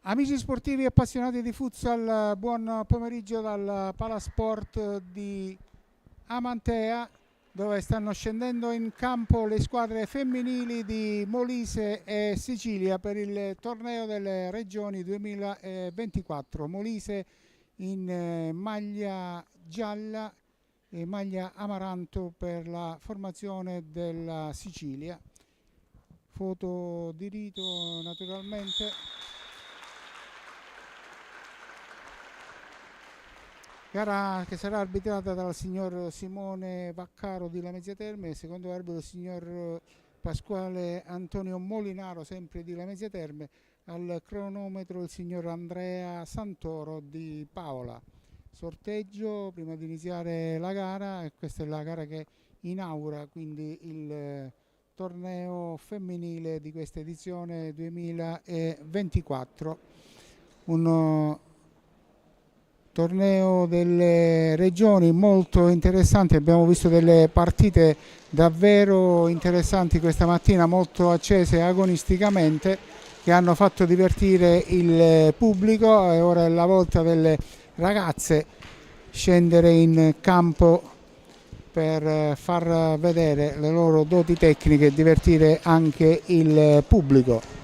Amici sportivi e appassionati di futsal, buon pomeriggio dal Palasport di Amantea, dove stanno scendendo in campo le squadre femminili di Molise e Sicilia per il torneo delle regioni 2024. Molise in maglia gialla e maglia amaranto per la formazione della Sicilia. Foto di rito naturalmente. Gara che sarà arbitrata dal signor Simone Vaccaro di Lamezia Terme, secondo arbitro il signor Pasquale Antonio Molinaro, sempre di Lamezia Terme, al cronometro il signor Andrea Santoro di Paola. Sorteggio prima di iniziare la gara, e questa è la gara che inaugura quindi il torneo femminile di questa edizione 2024. Un torneo delle regioni molto interessante, abbiamo visto delle partite davvero interessanti questa mattina, molto accese agonisticamente, che hanno fatto divertire il pubblico, e ora è la volta delle ragazze scendere in campo per far vedere le loro doti tecniche e divertire anche il pubblico.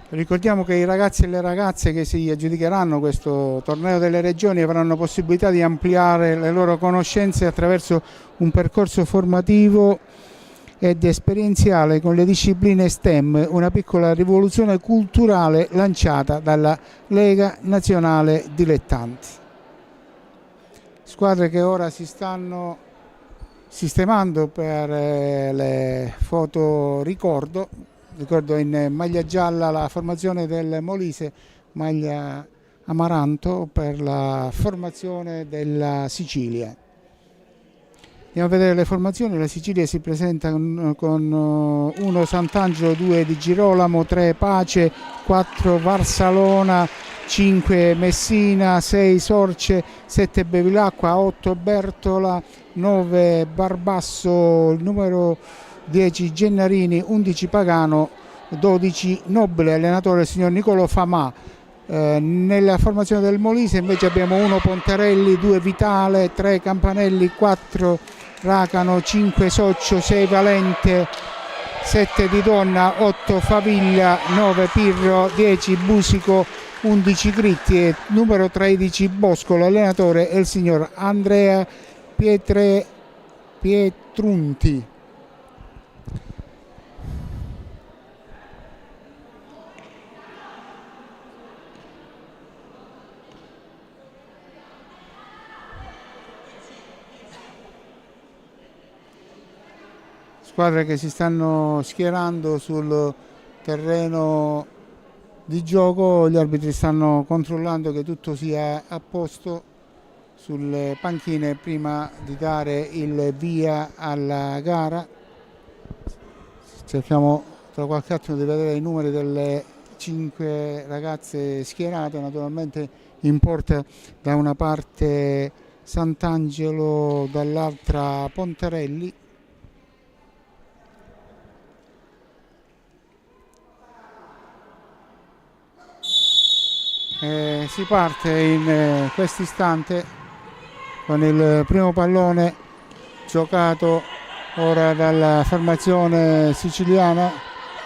Ricordiamo che i ragazzi e le ragazze che si aggiudicheranno questo torneo delle regioni avranno possibilità di ampliare le loro conoscenze attraverso un percorso formativo ed esperienziale con le discipline STEM, una piccola rivoluzione culturale lanciata dalla Lega Nazionale Dilettanti. Squadre che ora si stanno sistemando per le foto ricordo in maglia gialla la formazione del Molise, maglia amaranto per la formazione della Sicilia. Andiamo a vedere le formazioni. La Sicilia si presenta con 1 Sant'Angelo, 2 Di Girolamo, 3 Pace, 4 Varsalona, 5 Messina, 6 Sorce, 7 Bevilacqua, 8 Bertola, 9 Barbasso, il numero 10 Gennarini, 11 Pagano, 12 Nobile, allenatore il signor Niccolò Famà. Nella formazione del Molise invece abbiamo 1 Pontarelli, 2 Vitale, 3 Campanelli, 4 Racano, 5 Soccio, 6 Valente, 7 Di Donna, 8 Faviglia, 9 Pirro, 10 Busico, 11 Gritti e numero 13 Boscolo. Allenatore è il signor Andrea Pietrunti. Squadre che si stanno schierando sul terreno di gioco, gli arbitri stanno controllando che tutto sia a posto sulle panchine prima di dare il via alla gara. Cerchiamo tra qualche attimo di vedere i numeri delle 5 ragazze schierate, naturalmente in porta da una parte Sant'Angelo, dall'altra Pontarelli. Si parte in questo istante con il primo pallone giocato ora dalla formazione siciliana,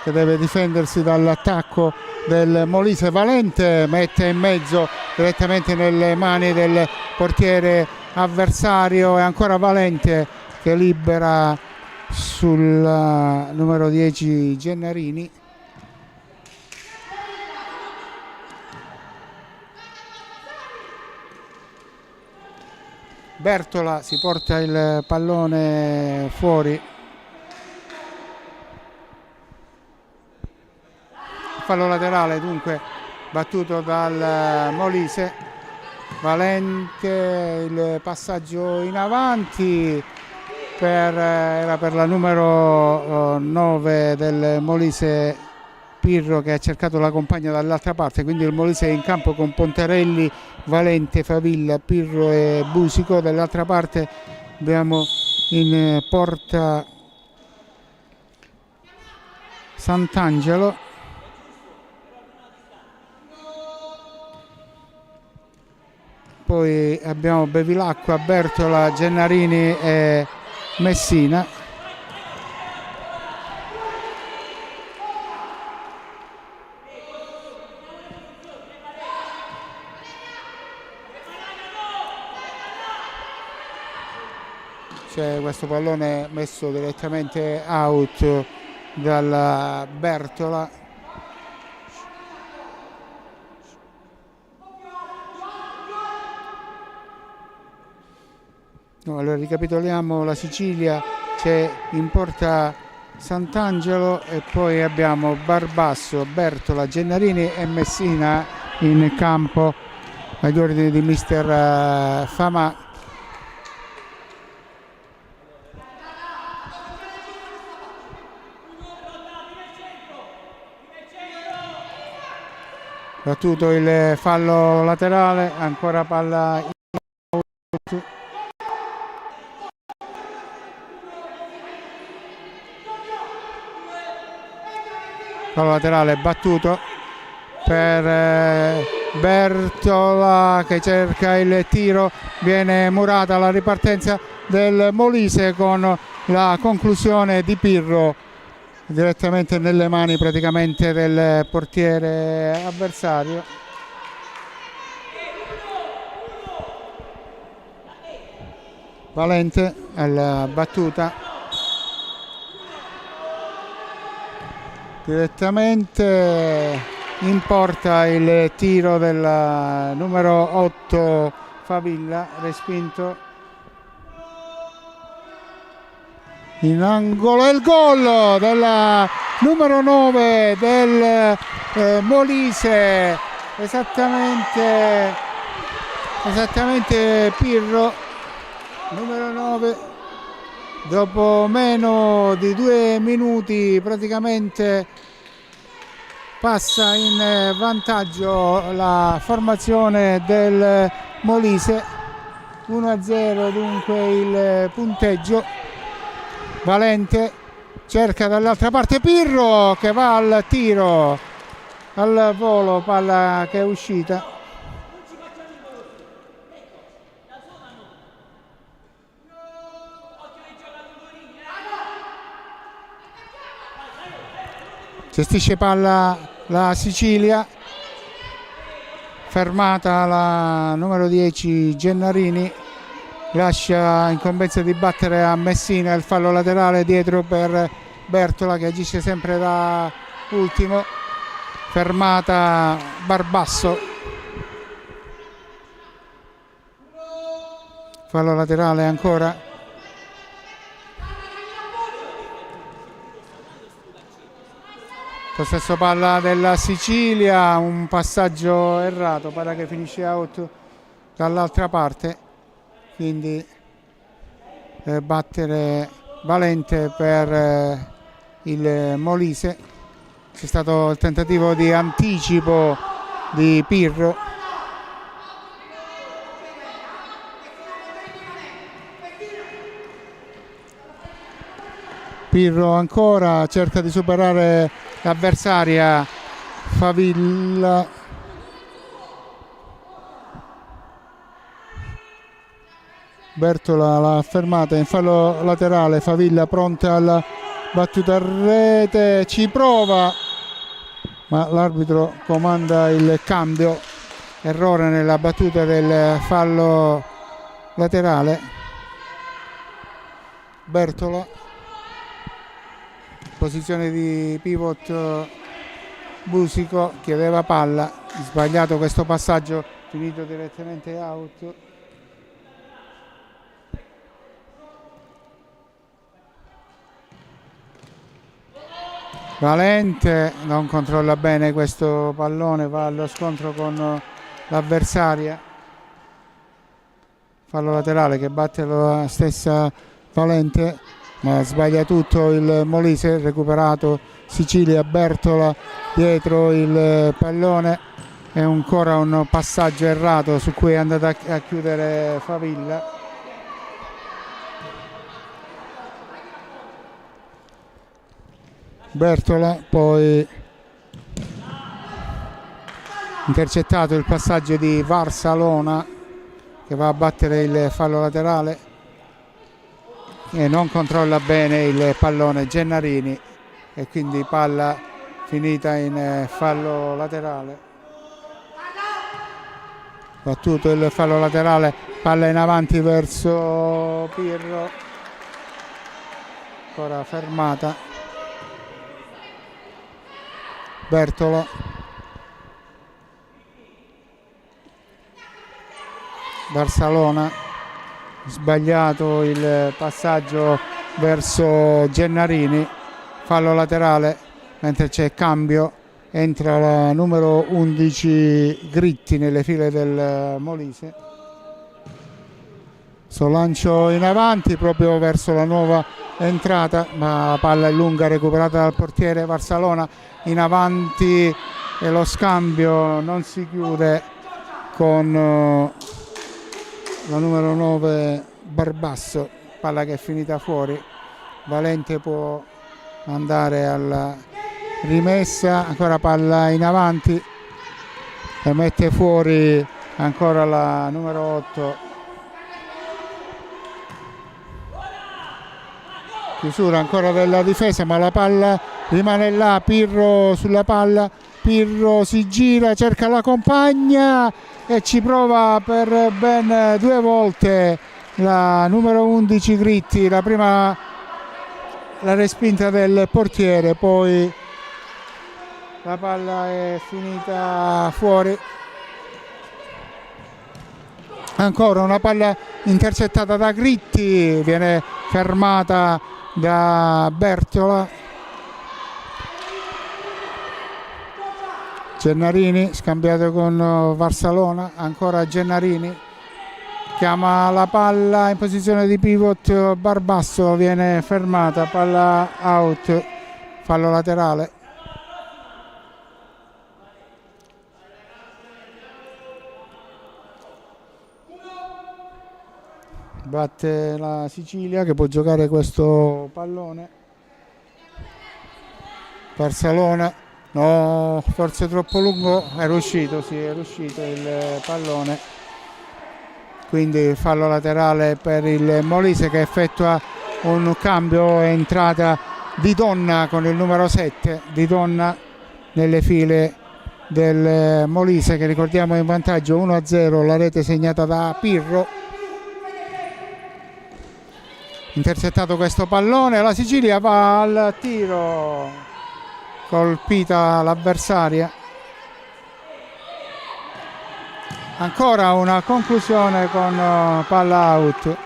che deve difendersi dall'attacco del Molise. Valente mette in mezzo direttamente nelle mani del portiere avversario, e ancora Valente che libera sul numero 10 Gennarini. Bertola si porta il pallone fuori, fallo laterale dunque battuto dal Molise. Valente, il passaggio in avanti era per la numero 9 del Molise, Pirro che ha cercato la compagna dall'altra parte, quindi il Molise è in campo con Pontarelli, Valente, Favilla, Pirro e Busico. Dall'altra parte abbiamo in porta Sant'Angelo, poi abbiamo Bevilacqua, Bertola, Gennarini e Messina. C'è questo pallone messo direttamente out dalla Bertola. Allora ricapitoliamo la Sicilia, c'è in porta Sant'Angelo e poi abbiamo Barbasso, Bertola, Gennarini e Messina in campo agli ordini di mister Famà. Battuto il fallo laterale, ancora palla in out. Fallo laterale battuto per Bertola che cerca il tiro, viene murata la ripartenza del Molise con la conclusione di Pirro direttamente nelle mani praticamente del portiere avversario. Valente alla battuta, direttamente in porta il tiro del numero 8 Favilla, respinto in angolo, e il gol della numero 9 del Molise, esattamente Pirro, numero 9. Dopo meno di 2 minuti praticamente passa in vantaggio la formazione del Molise, 1-0 dunque il punteggio. Valente cerca dall'altra parte Pirro che va al tiro, al volo, palla che è uscita. Gestisce palla la Sicilia, fermata la numero 10 Gennarini, lascia incombenza di battere a Messina, il fallo laterale dietro per Bertola che agisce sempre da ultimo, fermata Barbasso, fallo laterale ancora. Possesso palla della Sicilia, un passaggio errato, palla che finisce out dall'altra parte, quindi battere Valente per il Molise. C'è stato il tentativo di anticipo di Pirro. Pirro ancora cerca di superare l'avversaria Favilla, Bertola l'ha fermata in fallo laterale, Favilla pronta alla battuta a rete, ci prova ma l'arbitro comanda il cambio, errore nella battuta del fallo laterale. Bertola, posizione di pivot Busico, chiedeva palla, sbagliato questo passaggio, finito direttamente out. Valente non controlla bene questo pallone, va allo scontro con l'avversaria, fallo laterale che batte la stessa Valente, ma sbaglia tutto il Molise. Recuperato Sicilia, Bertola dietro il pallone e ancora un passaggio errato su cui è andato a chiudere Favilla. Bertola, poi intercettato il passaggio di Varsalona che va a battere il fallo laterale e non controlla bene il pallone Gennarini e quindi palla finita in fallo laterale. Battuto il fallo laterale, palla in avanti verso Pirro, ancora fermata. Bertola, Barsalona, sbagliato il passaggio verso Gennarini, fallo laterale, mentre c'è cambio, entra la numero 11 Gritti nelle file del Molise. Lancio in avanti proprio verso la nuova entrata, ma la palla è lunga, recuperata dal portiere Barsalona, in avanti e lo scambio non si chiude con la numero 9 Barbasso, palla che è finita fuori. Valente può andare alla rimessa, ancora palla in avanti e mette fuori ancora la numero 8. Chiusura ancora della difesa, ma la palla rimane là. Pirro sulla palla, Pirro si gira, cerca la compagna e ci prova per ben 2 volte la numero 11 Gritti. La prima la respinta del portiere, poi la palla è finita fuori. Ancora una palla intercettata da Gritti, viene fermata da Bertola. Gennarini scambiato con Varsalona, ancora Gennarini, chiama la palla in posizione di pivot Barbasso, viene fermata, palla out, fallo laterale. Batte la Sicilia che può giocare questo pallone. Barsalona, no, forse troppo lungo, era uscito, sì, era uscito il pallone. Quindi fallo laterale per il Molise che effettua un cambio, entrata di Donna con il numero 7, di Donna nelle file del Molise che ricordiamo in vantaggio 1-0, la rete segnata da Pirro. Intercettato questo pallone, la Sicilia va al tiro, colpita l'avversaria. Ancora una conclusione con palla out.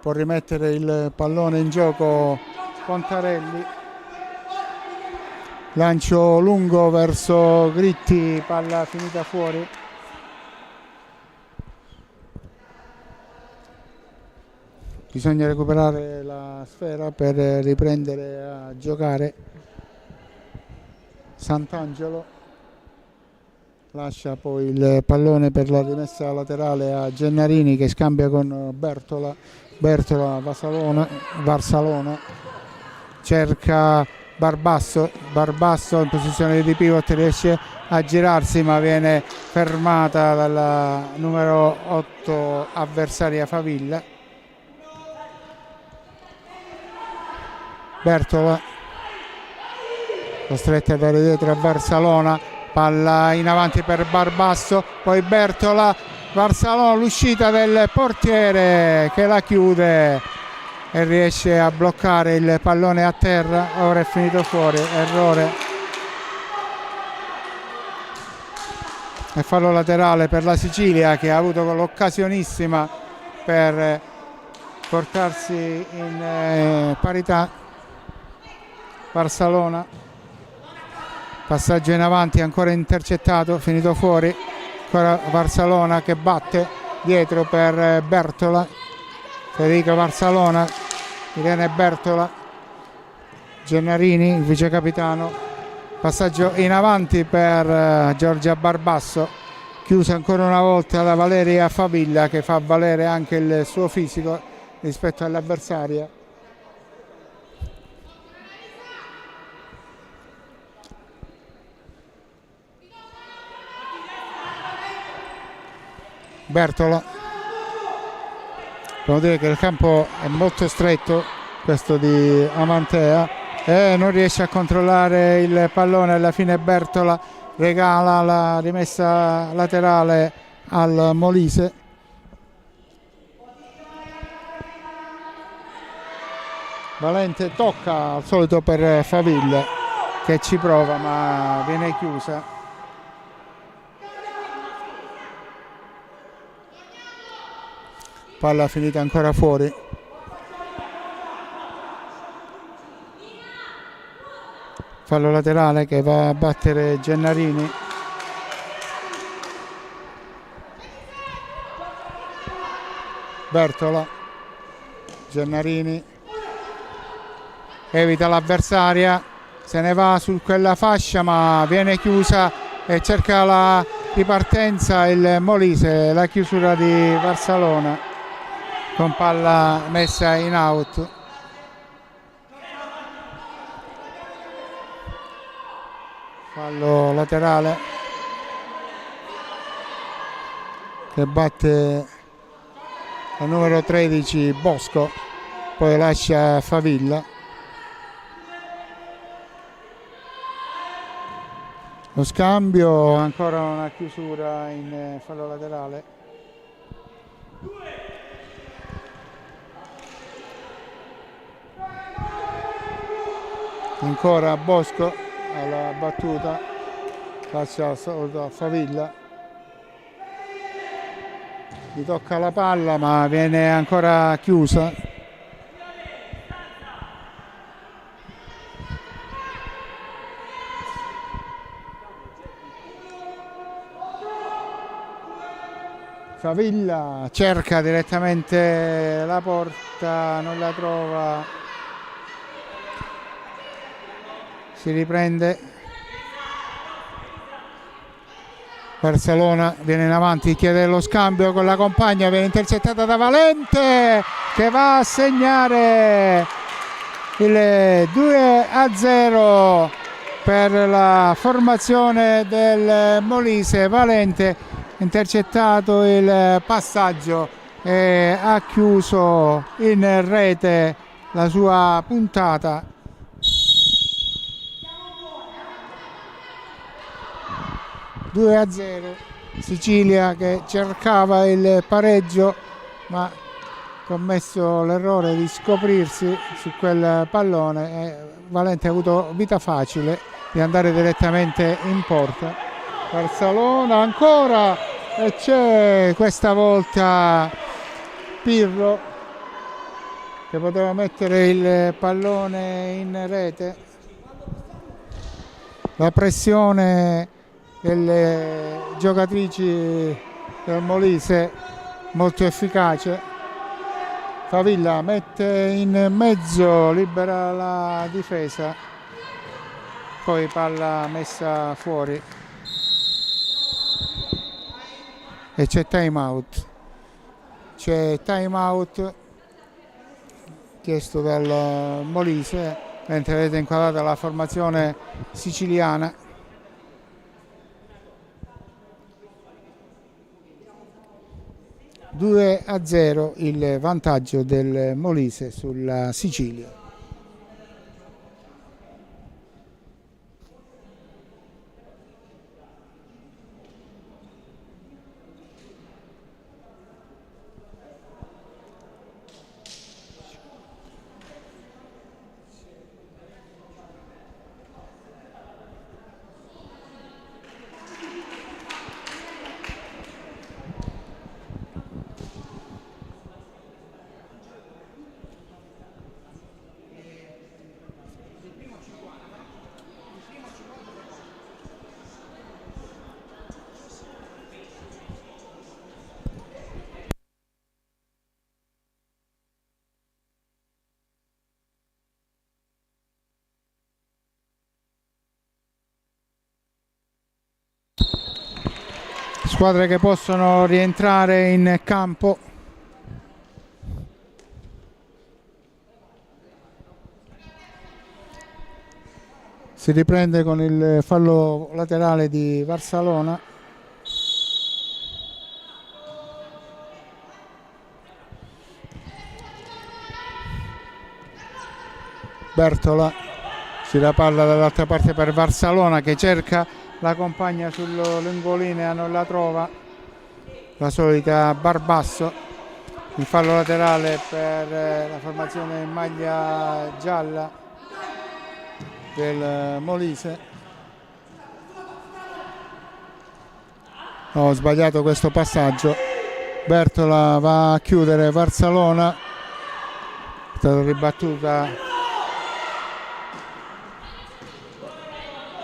Può rimettere il pallone in gioco Pontarelli. Lancio lungo verso Gritti, palla finita fuori. Bisogna recuperare la sfera per riprendere a giocare. Sant'Angelo lascia poi il pallone per la rimessa laterale a Gennarini che scambia con Bertola. Bertola, Varsalona cerca Barbasso in posizione di pivot, riesce a girarsi ma viene fermata dalla numero 8 avversaria Favilla. Bertola costretta a dare dietro a Barsalona, palla in avanti per Barbasso, poi Bertola, Barsalona, l'uscita del portiere che la chiude e riesce a bloccare il pallone a terra. Ora è finito fuori, errore e fallo laterale per la Sicilia che ha avuto l'occasionissima per portarsi in parità. Barsalona, passaggio in avanti ancora intercettato, finito fuori, ancora Barsalona che batte dietro per Bertola, Federico Varsalona, Irene Bertola, Gennarini, il vice capitano. Passaggio in avanti per Giorgia Barbasso, chiusa ancora una volta da Valeria Favilla, che fa valere anche il suo fisico rispetto all'avversaria. Bertola, devo dire che il campo è molto stretto, questo di Amantea, e non riesce a controllare il pallone. Alla fine Bertola regala la rimessa laterale al Molise. Valente tocca al solito per Favilla, che ci prova ma viene chiusa. Palla finita ancora fuori. Fallo laterale che va a battere Gennarini. Bertola, Gennarini evita l'avversaria, se ne va su quella fascia ma viene chiusa e cerca la ripartenza il Molise. La chiusura di Varsalona con palla messa in out. Fallo laterale che batte la numero 13 Bosco, poi lascia Favilla. Lo scambio, ancora una chiusura in fallo laterale. Ancora Bosco alla battuta, lascia a Favilla, gli tocca la palla ma viene ancora chiusa. Favilla cerca direttamente la porta, non la trova. Si riprende. Barcellona viene in avanti, chiede lo scambio con la compagna, viene intercettata da Valente che va a segnare il 2-0 per la formazione del Molise. Valente intercettato il passaggio e ha chiuso in rete la sua puntata. 2-0, Sicilia che cercava il pareggio ma ha commesso l'errore di scoprirsi su quel pallone e Valente ha avuto vita facile di andare direttamente in porta. Barcellona ancora e c'è questa volta Pirro che poteva mettere il pallone in rete. La pressione delle giocatrici del Molise molto efficace. Favilla mette in mezzo, libera la difesa, poi palla messa fuori e c'è time out. C'è time out chiesto dal Molise, mentre vedete inquadrata la formazione siciliana. 2-0 il vantaggio del Molise sulla Sicilia. Squadre che possono rientrare in campo. Si riprende con il fallo laterale di Varsalona. Bertola, gira palla dall'altra parte per Varsalona che cerca la compagna sul lungolinea, non la trova, la solita Barbasso. Il fallo laterale per la formazione in maglia gialla del Molise. Ho sbagliato questo passaggio. Bertola va a chiudere Varsalona, è stata ribattuta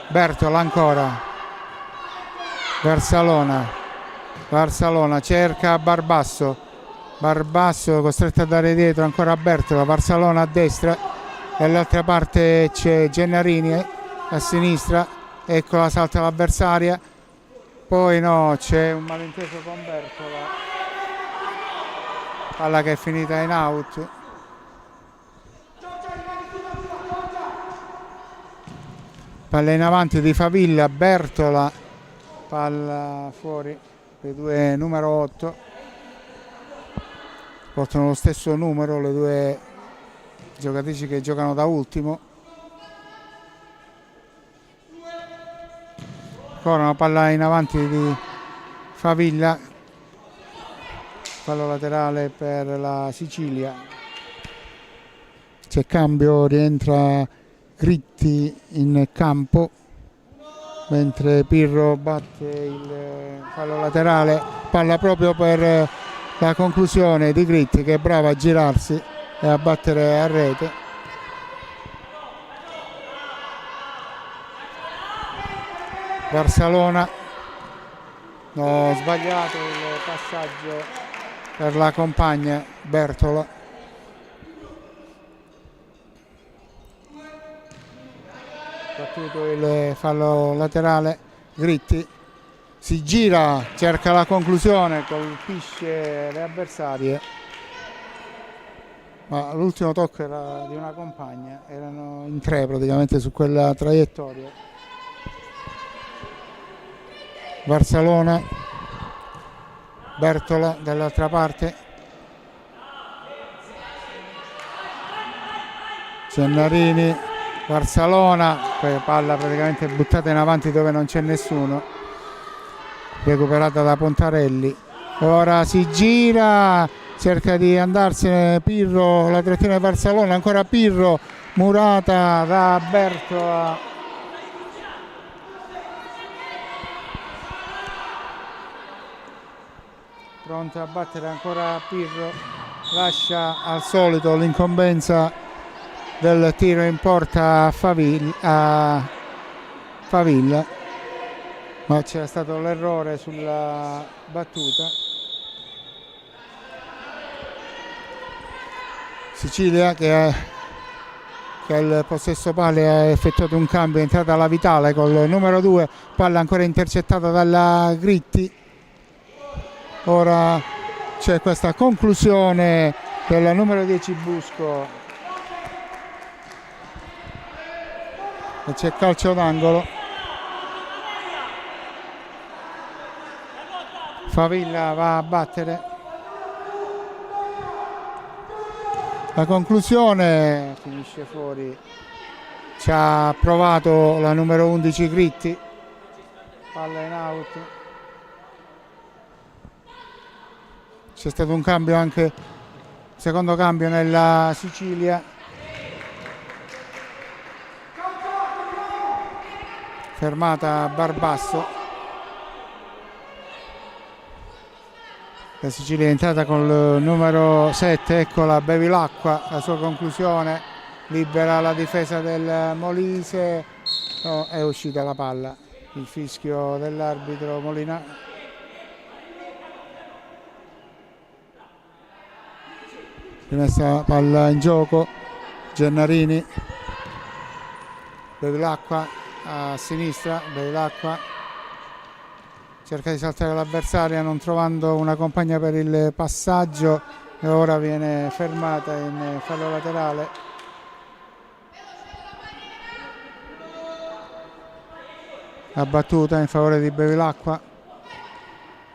Bertola ancora. Varsalona cerca Barbasso, costretto a dare dietro ancora a Bertola. Varsalona a destra, dall'altra parte c'è Gennarini a sinistra, eccola, salta l'avversaria, poi no, c'è un malinteso con Bertola, palla che è finita in out. Palla in avanti di Favilla, Bertola, palla fuori, le due numero 8 portano lo stesso numero, le due giocatrici che giocano da ultimo. Ancora una palla in avanti di Favilla, fallo laterale per la Sicilia. C'è cambio, rientra Gritti in campo mentre Pirro batte il fallo laterale, palla proprio per la conclusione di Gritti che è brava a girarsi e a battere a rete. Varsalona, ho sbagliato il passaggio per la compagna Bertola. Battuto il fallo laterale, Gritti si gira, cerca la conclusione, colpisce le avversarie, ma l'ultimo tocco era di una compagna, erano in tre praticamente su quella traiettoria. Varsalona, Bertola dall'altra parte, Gennarini, Varsalona, palla praticamente buttata in avanti dove non c'è nessuno, recuperata da Pontarelli. Ora si gira, cerca di andarsene Pirro, la trettina di Varsalona, ancora Pirro, murata da Bertola. Pronta a battere ancora Pirro, lascia al solito l'incombenza del tiro in porta a Favilla, ma c'era stato l'errore sulla battuta. Sicilia che ha il possesso palla ha effettuato un cambio, è entrata la Vitale col numero 2, palla ancora intercettata dalla Gritti. Ora c'è questa conclusione del numero 10 Busco e c'è calcio d'angolo. Favilla va a battere. La conclusione finisce fuori. Ci ha provato la numero 11 Gritti. Palla in out. C'è stato un cambio anche, secondo cambio nella Sicilia. Fermata Barbasso. La Sicilia è entrata con il numero 7, eccola Bevilacqua, la sua conclusione, libera la difesa del Molise, no, è uscita la palla, il fischio dell'arbitro Molina. Rimessa palla in gioco, Gennarini, Bevilacqua a sinistra, Bevilacqua cerca di saltare l'avversaria non trovando una compagna per il passaggio e ora viene fermata in fallo laterale. La battuta in favore di Bevilacqua.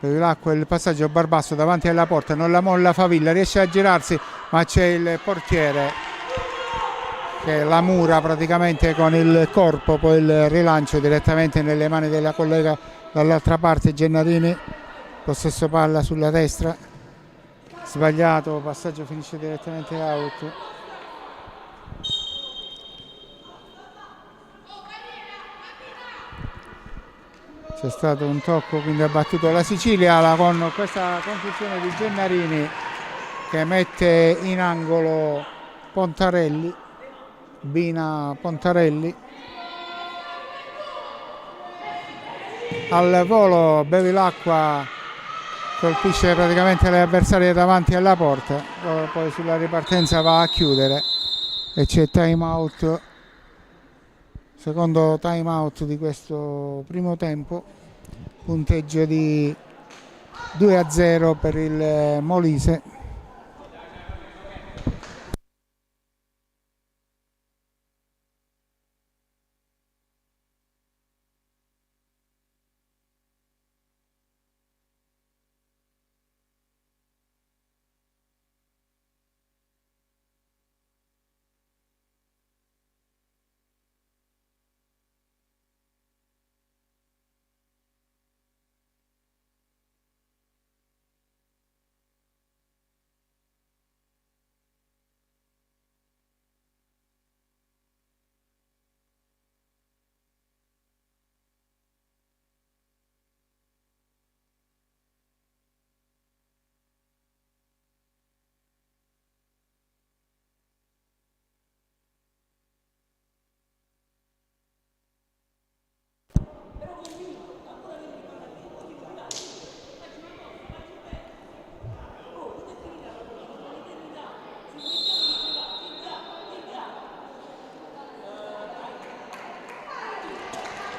Bevilacqua, il passaggio Barbasso davanti alla porta, non la molla Favilla, riesce a girarsi ma c'è il portiere che la mura praticamente con il corpo, poi il rilancio direttamente nelle mani della collega dall'altra parte. Gennarini, possesso palla sulla destra, sbagliato, passaggio finisce direttamente out. C'è stato un tocco, quindi ha battuto la Sicilia con questa conclusione di Gennarini che mette in angolo Pontarelli, Bina Pontarelli. Al volo Bevilacqua colpisce praticamente le avversarie davanti alla porta, poi sulla ripartenza va a chiudere e c'è time out, secondo time out di questo primo tempo, punteggio di 2-0 per il Molise.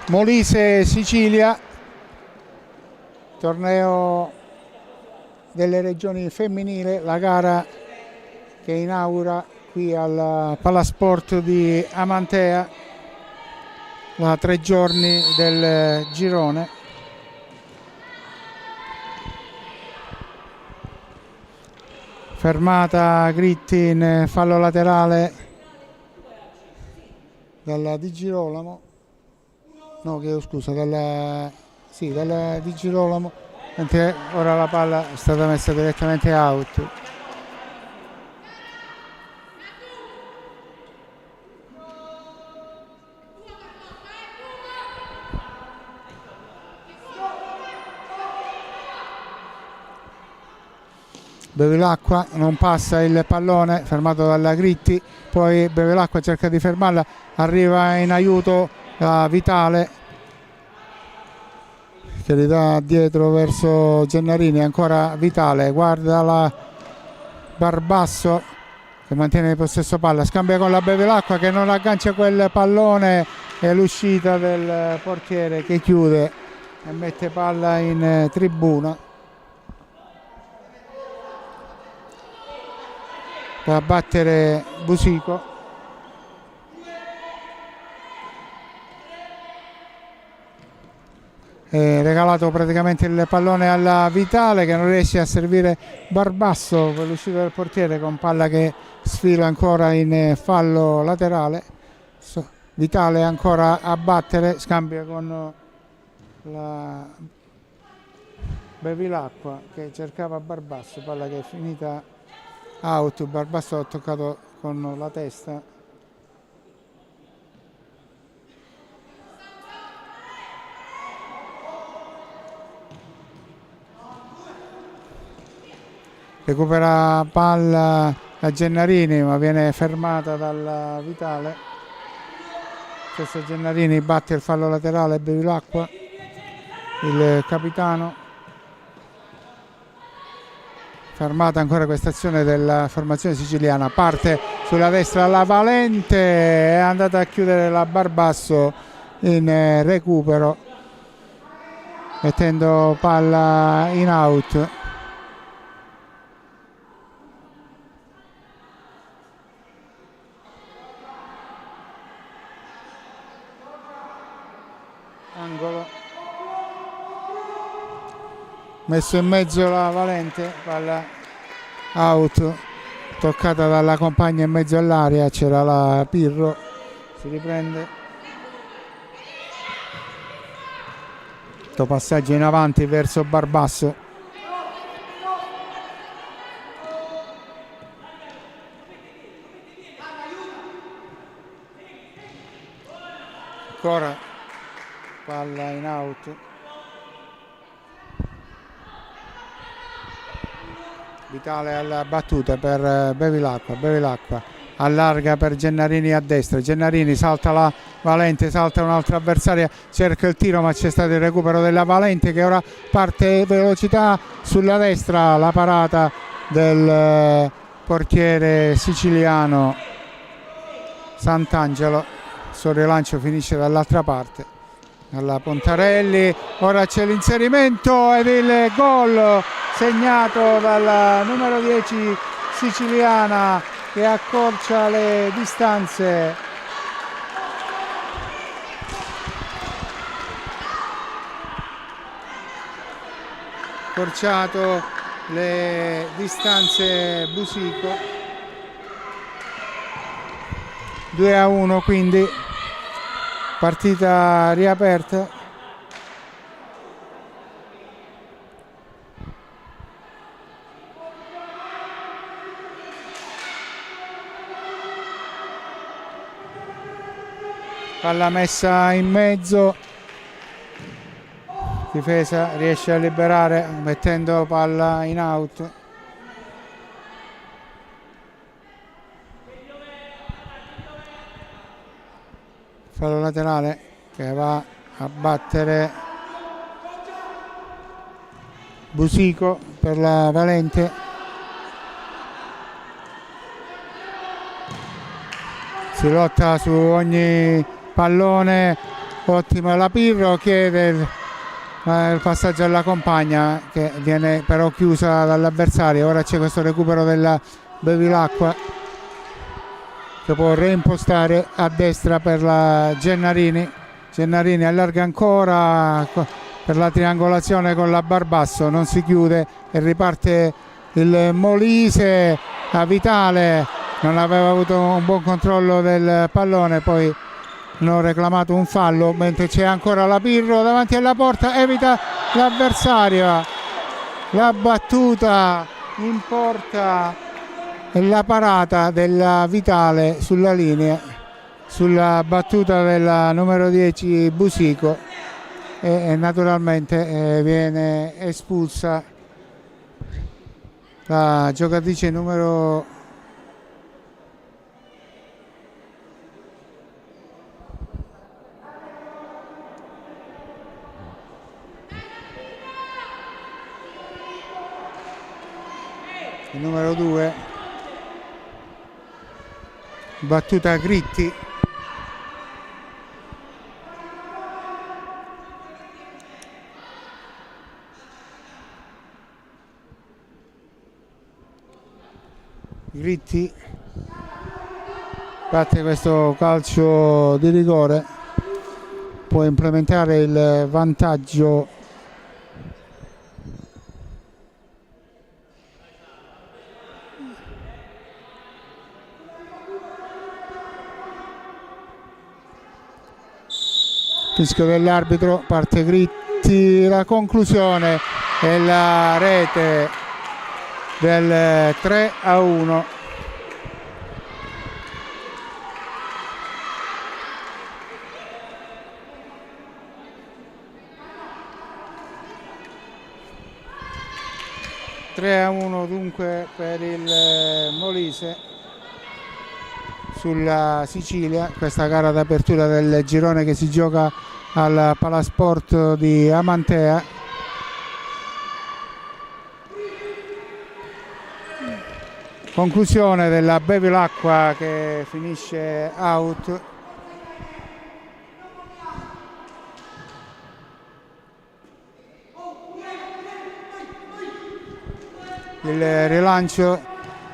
Molise Sicilia, torneo delle regioni femminile, la gara che inaugura qui al Palasport di Amantea la 3 giorni del girone. Fermata Gritti in fallo laterale dalla Di Girolamo. No, chiedo scusa, dalla Di Girolamo, mentre ora la palla è stata messa direttamente out. Bevilacqua non passa il pallone, fermato dalla Gritti, poi Bevilacqua cerca di fermarla, arriva in aiuto Vitale che li dà dietro verso Gennarini, ancora Vitale, guarda la Barbasso che mantiene il possesso palla, scambia con la Bevilacqua che non aggancia quel pallone e l'uscita del portiere che chiude e mette palla in tribuna. Va a battere Busico. Regalato praticamente il pallone alla Vitale che non riesce a servire Barbasso per l'uscita del portiere, con palla che sfila ancora in fallo laterale. Vitale ancora a battere, scambia con la Bevilacqua che cercava Barbasso, palla che è finita out. Barbasso ha toccato con la testa. Recupera palla da Gennarini ma viene fermata dalla Vitale. Stesso Gennarini batte il fallo laterale, Bevilacqua, il capitano. Fermata ancora questa azione della formazione siciliana, parte sulla destra la Valente, è andata a chiudere la Barbasso in recupero. mettendo palla in out. Angolo, messo in mezzo la Valente, palla out, toccata dalla compagna in mezzo all'area, c'era la Pirro, si riprende, questo passaggio in avanti verso Barbasso. Ancora palla in out. Vitale alla battuta per Bevilacqua allarga per Gennarini a destra, Gennarini salta la Valente, salta un'altra avversaria, cerca il tiro ma c'è stato il recupero della Valente che ora parte velocità sulla destra, la parata del portiere siciliano Sant'Angelo, il suo rilancio finisce dall'altra parte, alla Pontarelli, ora c'è l'inserimento ed il gol segnato dalla numero 10 siciliana che accorcia le distanze. Accorciato le distanze Busico. 2-1 quindi, partita riaperta. Palla messa in mezzo, difesa riesce a liberare mettendo palla in out. Fallo laterale che va a battere Busico per la Valente. Si lotta su ogni pallone, ottima la Pirro, chiede il passaggio alla compagna che viene però chiusa dall'avversario. Ora c'è questo recupero della Bevilacqua che può reimpostare a destra per la Gennarini. Gennarini allarga ancora per la triangolazione con la Barbasso, non si chiude e riparte il Molise a Vitale, non aveva avuto un buon controllo del pallone, poi hanno reclamato un fallo, mentre c'è ancora la Pirro davanti alla porta, evita l'avversario, la battuta in porta e la parata della Vitale sulla linea, sulla battuta della numero 10 Busico e naturalmente viene espulsa la giocatrice numero il numero 2, battuta Gritti. Gritti batte questo calcio di rigore, può implementare il vantaggio fischio dell'arbitro, parte Gritti, la conclusione e la rete del 3-1. Dunque per il Molise sulla Sicilia, questa gara d'apertura del girone che si gioca al Palasport di Amantea. Conclusione della Bevilacqua che finisce out. il rilancio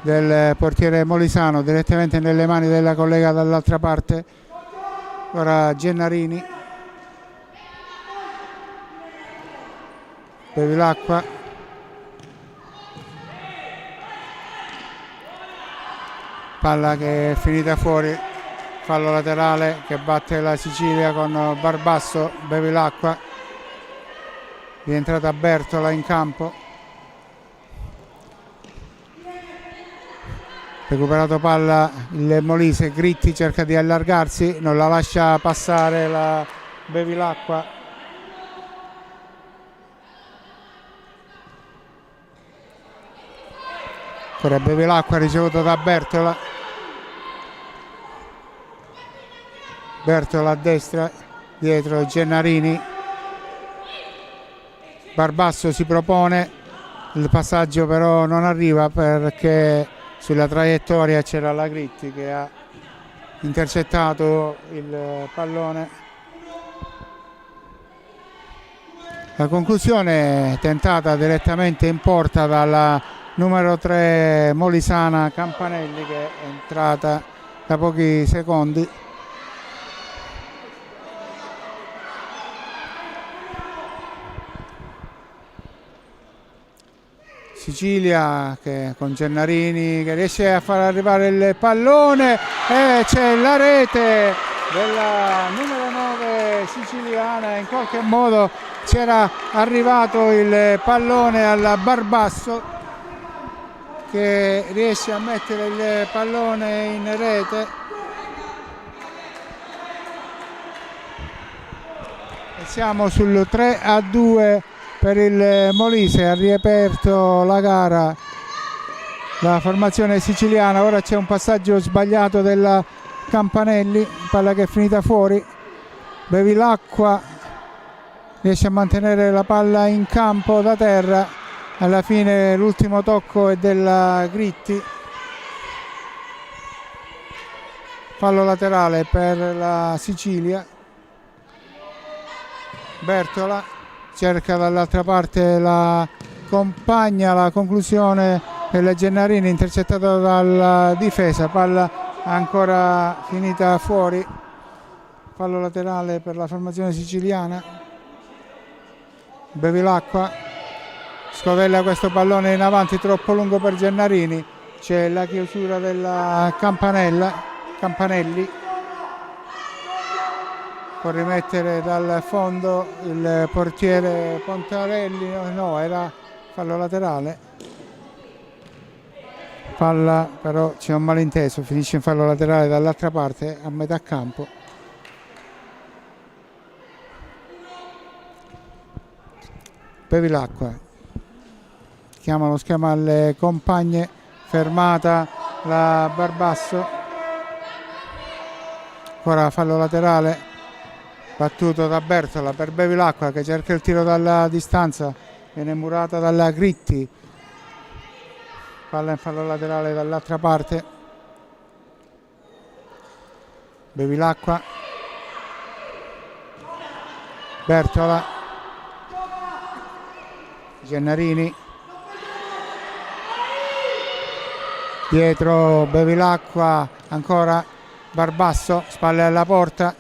del portiere molisano direttamente nelle mani della collega dall'altra parte. Ora Gennarini, Bevilacqua, palla che è finita fuori, fallo laterale che batte la Sicilia con Barbasso. Bevilacqua, rientrata Bertola in campo, recuperato palla il Molise. Gritti cerca di allargarsi, non la lascia passare la Bevilacqua. Ancora Bevilacqua ricevuto da Bertola. Bertola a destra, dietro Gennarini. Barbasso si propone, il passaggio però non arriva perché sulla traiettoria c'era la Gritti che ha intercettato il pallone. La conclusione tentata direttamente in porta dalla numero 3 molisana Campanelli, che è entrata da pochi secondi. Sicilia che con Gennarini che riesce a far arrivare il pallone e c'è la rete della numero 9 siciliana. In qualche modo c'era arrivato il pallone alla Barbasso, che riesce a mettere il pallone in rete. E siamo sul 3-2 per il Molise. Ha riaperto la gara la formazione siciliana. Ora c'è un passaggio sbagliato della Campanelli, palla che è finita fuori. Bevilacqua riesce a mantenere la palla in campo da terra. Alla fine l'ultimo tocco è della Gritti. Fallo laterale per la Sicilia. Bertola cerca dall'altra parte la compagna, la conclusione del Gennarini intercettata dalla difesa, palla ancora finita fuori. Fallo laterale per la formazione siciliana. Bevilacqua scodella questo pallone in avanti, troppo lungo per Gennarini. C'è la chiusura della Campanelli. Può rimettere dal fondo il portiere Pontarelli. No, era fallo laterale. Palla, però c'è un malinteso, finisce in fallo laterale dall'altra parte a metà campo. Bevilacqua chiama lo schema alle compagne, fermata la Barbasso. Ora fallo laterale battuto da Bertola per Bevilacqua che cerca il tiro dalla distanza, viene murata dalla Gritti. Palla in fallo laterale dall'altra parte. Bevilacqua, Bertola, Gennarini, dietro Bevilacqua, ancora Barbasso, spalle alla porta,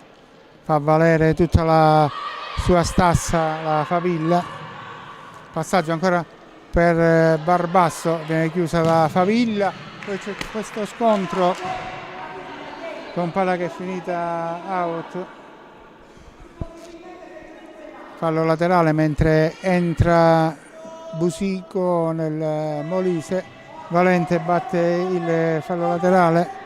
fa valere tutta la sua stassa la Favilla. Passaggio ancora per Barbasso, viene chiusa da Favilla. Poi c'è questo scontro con palla che è finita out. Fallo laterale mentre entra Busico nel Molise. Valente batte il fallo laterale.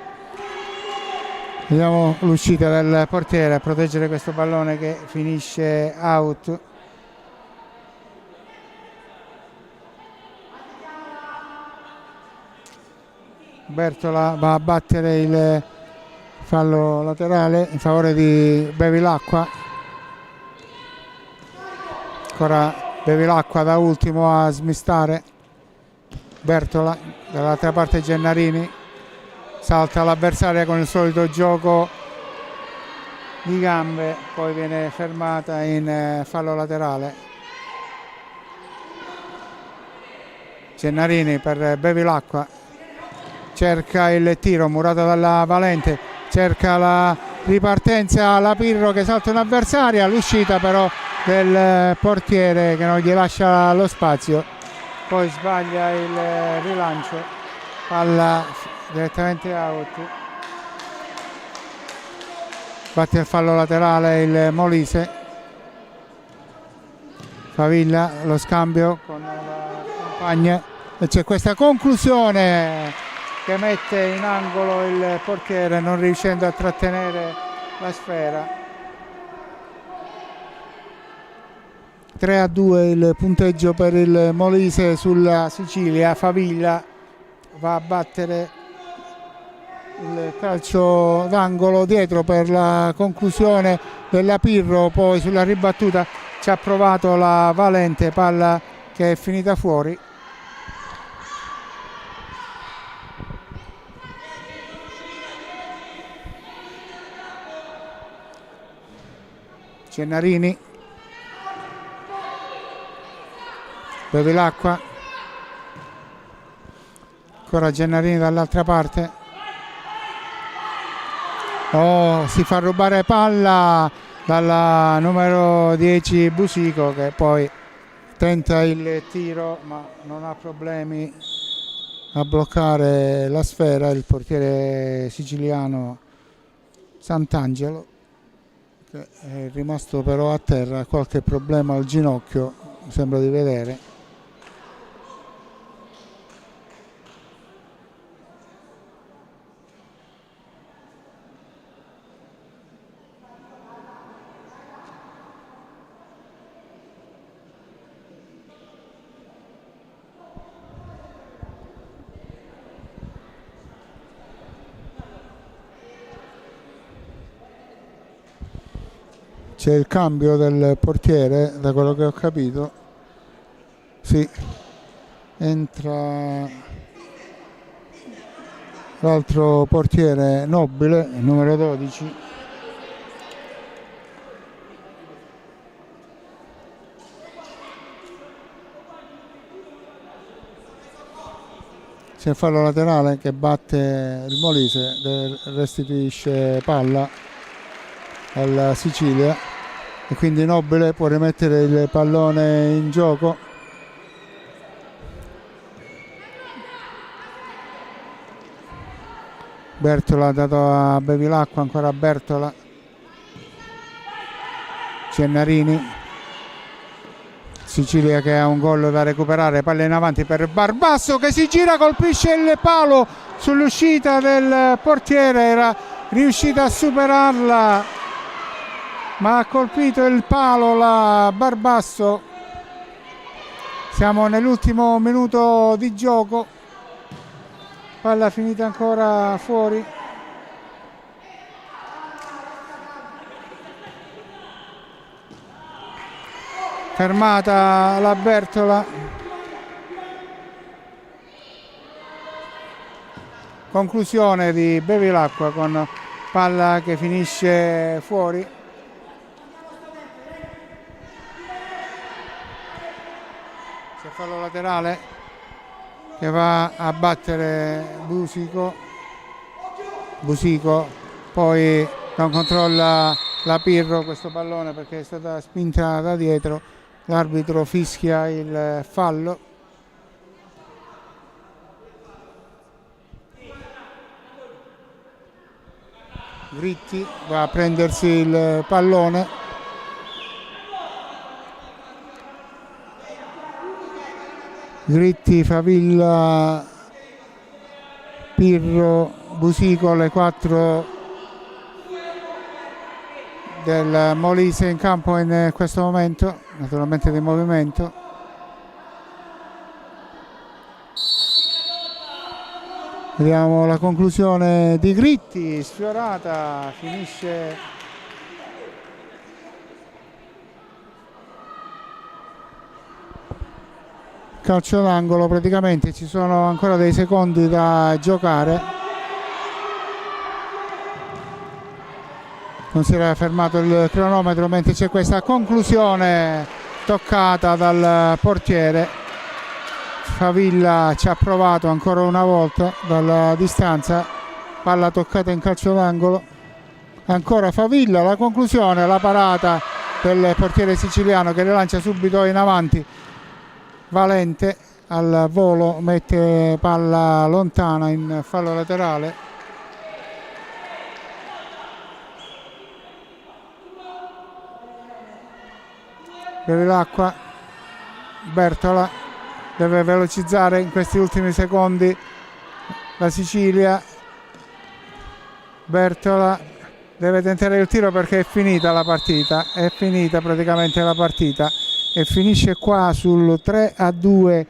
Vediamo l'uscita del portiere a proteggere questo pallone che finisce out. Bertola va a battere il fallo laterale in favore di Bevilacqua. Ancora Bevilacqua da ultimo a smistare. Bertola, dall'altra parte Gennarini, salta l'avversaria con il solito gioco di gambe, poi viene fermata in fallo laterale. Gennarini per Bevilacqua, cerca il tiro murato dalla Valente, cerca la ripartenza, la Pirro che salta un'avversaria, l'uscita però del portiere che non gli lascia lo spazio, poi sbaglia il rilancio, palla direttamente out. Batte il fallo laterale il Molise. Favilla, lo scambio con la compagna e c'è questa conclusione che mette in angolo il portiere non riuscendo a trattenere la sfera. 3-2 il punteggio per il Molise sulla Sicilia. Favilla va a battere il calcio d'angolo dietro per la conclusione della Pirro, poi sulla ribattuta ci ha provato la Valente, palla che è finita fuori. Gennarini, Bevilacqua, ancora Gennarini dall'altra parte. Oh, si fa rubare palla dalla numero 10 Busico, che poi tenta il tiro ma non ha problemi a bloccare la sfera il portiere siciliano Sant'Angelo, che è rimasto però a terra, qualche problema al ginocchio mi sembra di vedere. C'è il cambio del portiere, da quello che ho capito. Sì, entra l'altro portiere Nobile, numero 12. C'è il fallo laterale che batte il Molise, restituisce palla alla Sicilia e quindi Nobile può rimettere il pallone in gioco. Bertola ha dato a Bevilacqua, ancora Bertola, Gennarini, Sicilia che ha un gol da recuperare, palla in avanti per Barbasso che si gira, colpisce il palo sull'uscita del portiere, era riuscita a superarla ma ha colpito il palo la Barbasso. Siamo nell'ultimo minuto di gioco, palla finita ancora fuori. Fermata la Bertola, conclusione di Bevilacqua con palla che finisce fuori. C'è fallo laterale che va a battere Busico, poi non controlla la Pirro questo pallone perché è stata spinta da dietro, l'arbitro fischia il fallo. Gritti va a prendersi il pallone. Gritti, Favilla, Pirro, Busico, le 4 del Molise in campo in questo momento, naturalmente di movimento. Vediamo la conclusione di Gritti, sfiorata, finisce calcio d'angolo, praticamente ci sono ancora dei secondi da giocare. Non si era fermato il cronometro mentre c'è questa conclusione toccata dal portiere Favilla ci ha provato ancora una volta dalla distanza, palla toccata in calcio d'angolo, ancora Favilla, la conclusione, la parata del portiere siciliano che rilancia subito in avanti. Valente al volo mette palla lontana in fallo laterale. Bevilacqua, Bertola deve velocizzare in questi ultimi secondi la Sicilia. Bertola deve tentare il tiro perché è finita la partita, è finita praticamente la partita e finisce qua sul 3-2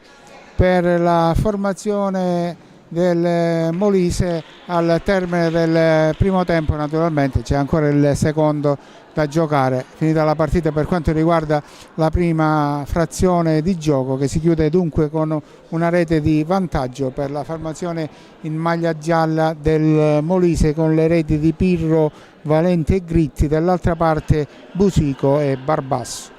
per la formazione del Molise al termine del primo tempo. Naturalmente c'è ancora il secondo da giocare. Finita la partita per quanto riguarda la prima frazione di gioco, che si chiude dunque con una rete di vantaggio per la formazione in maglia gialla del Molise, con le reti di Pirro, Valente e Gritti, dall'altra parte Busico e Barbasso.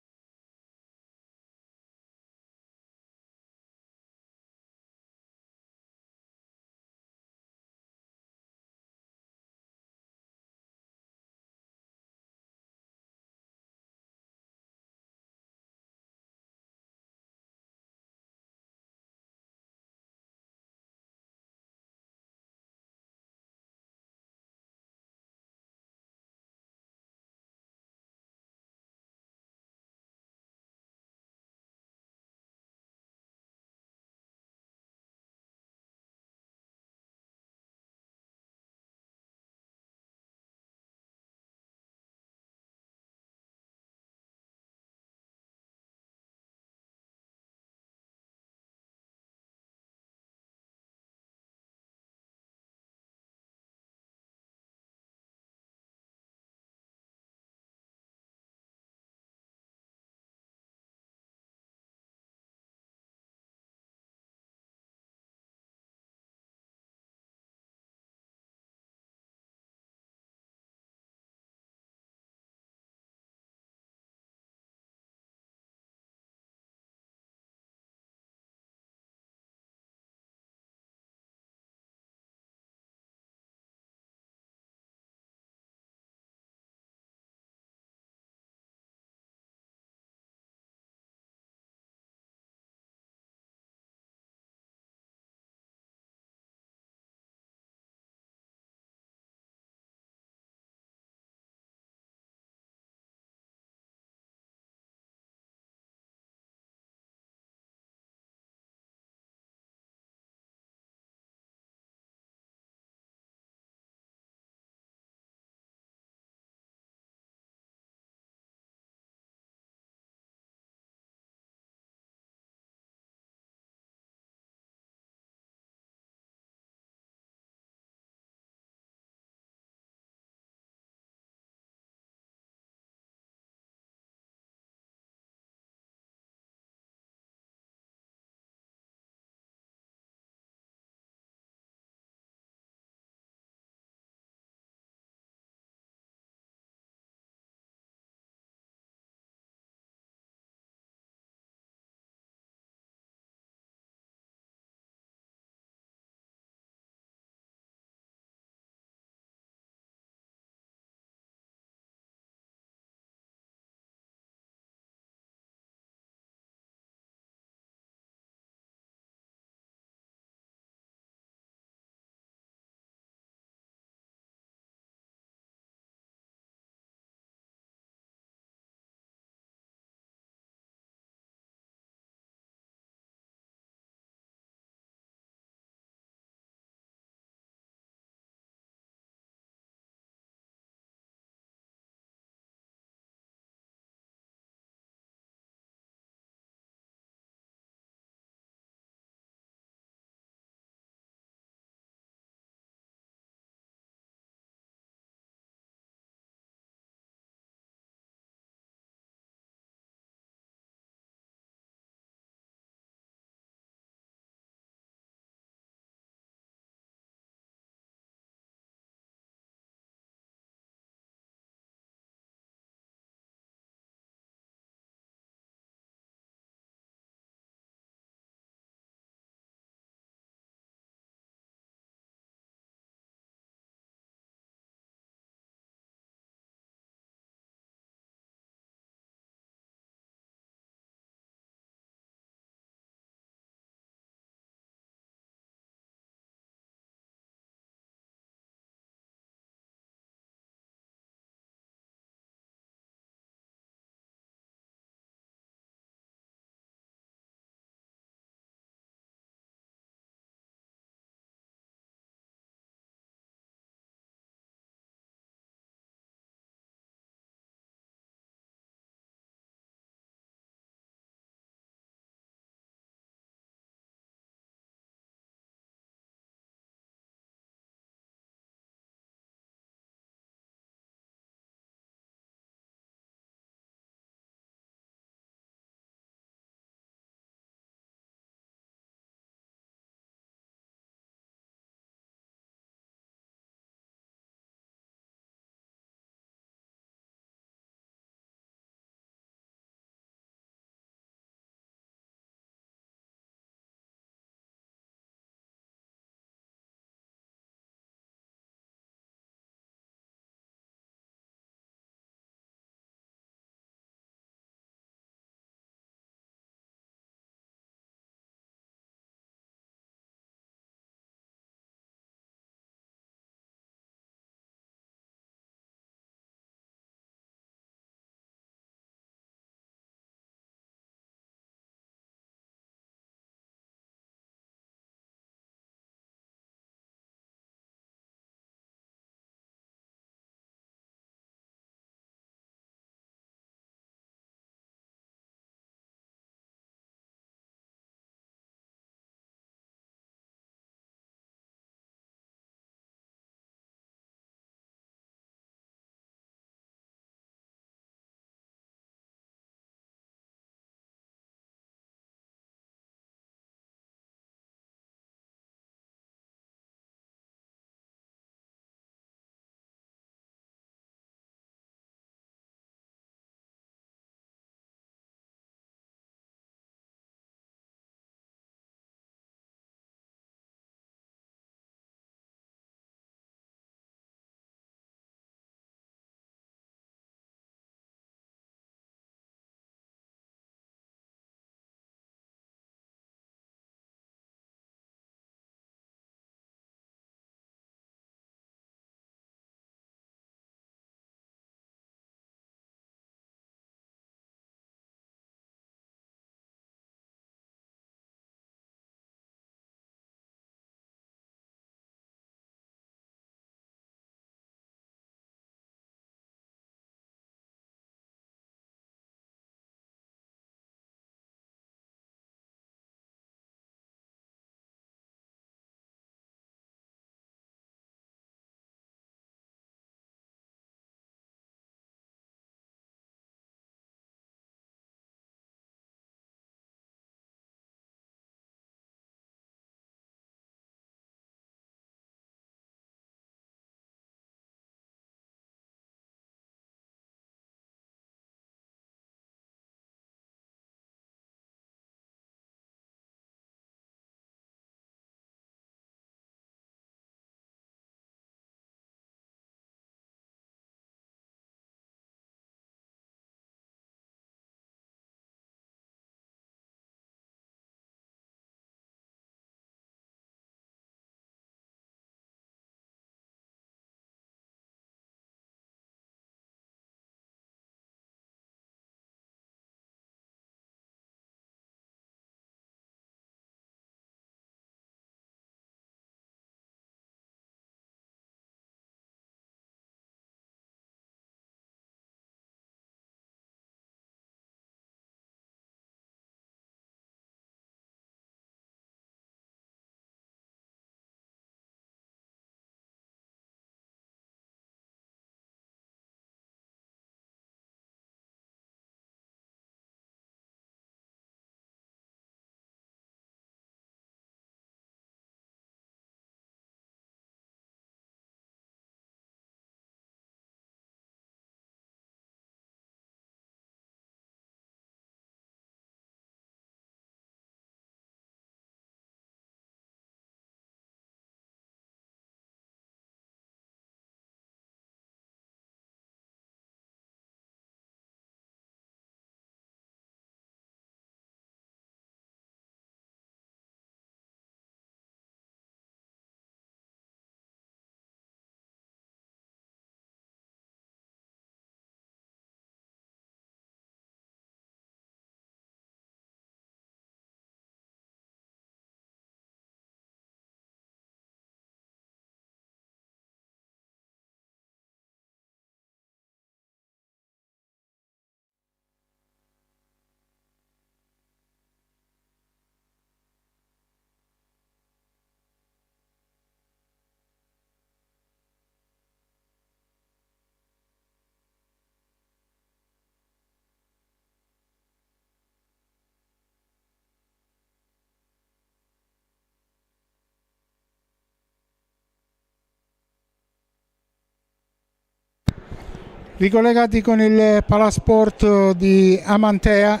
Ricollegati con il Palasport di Amantea,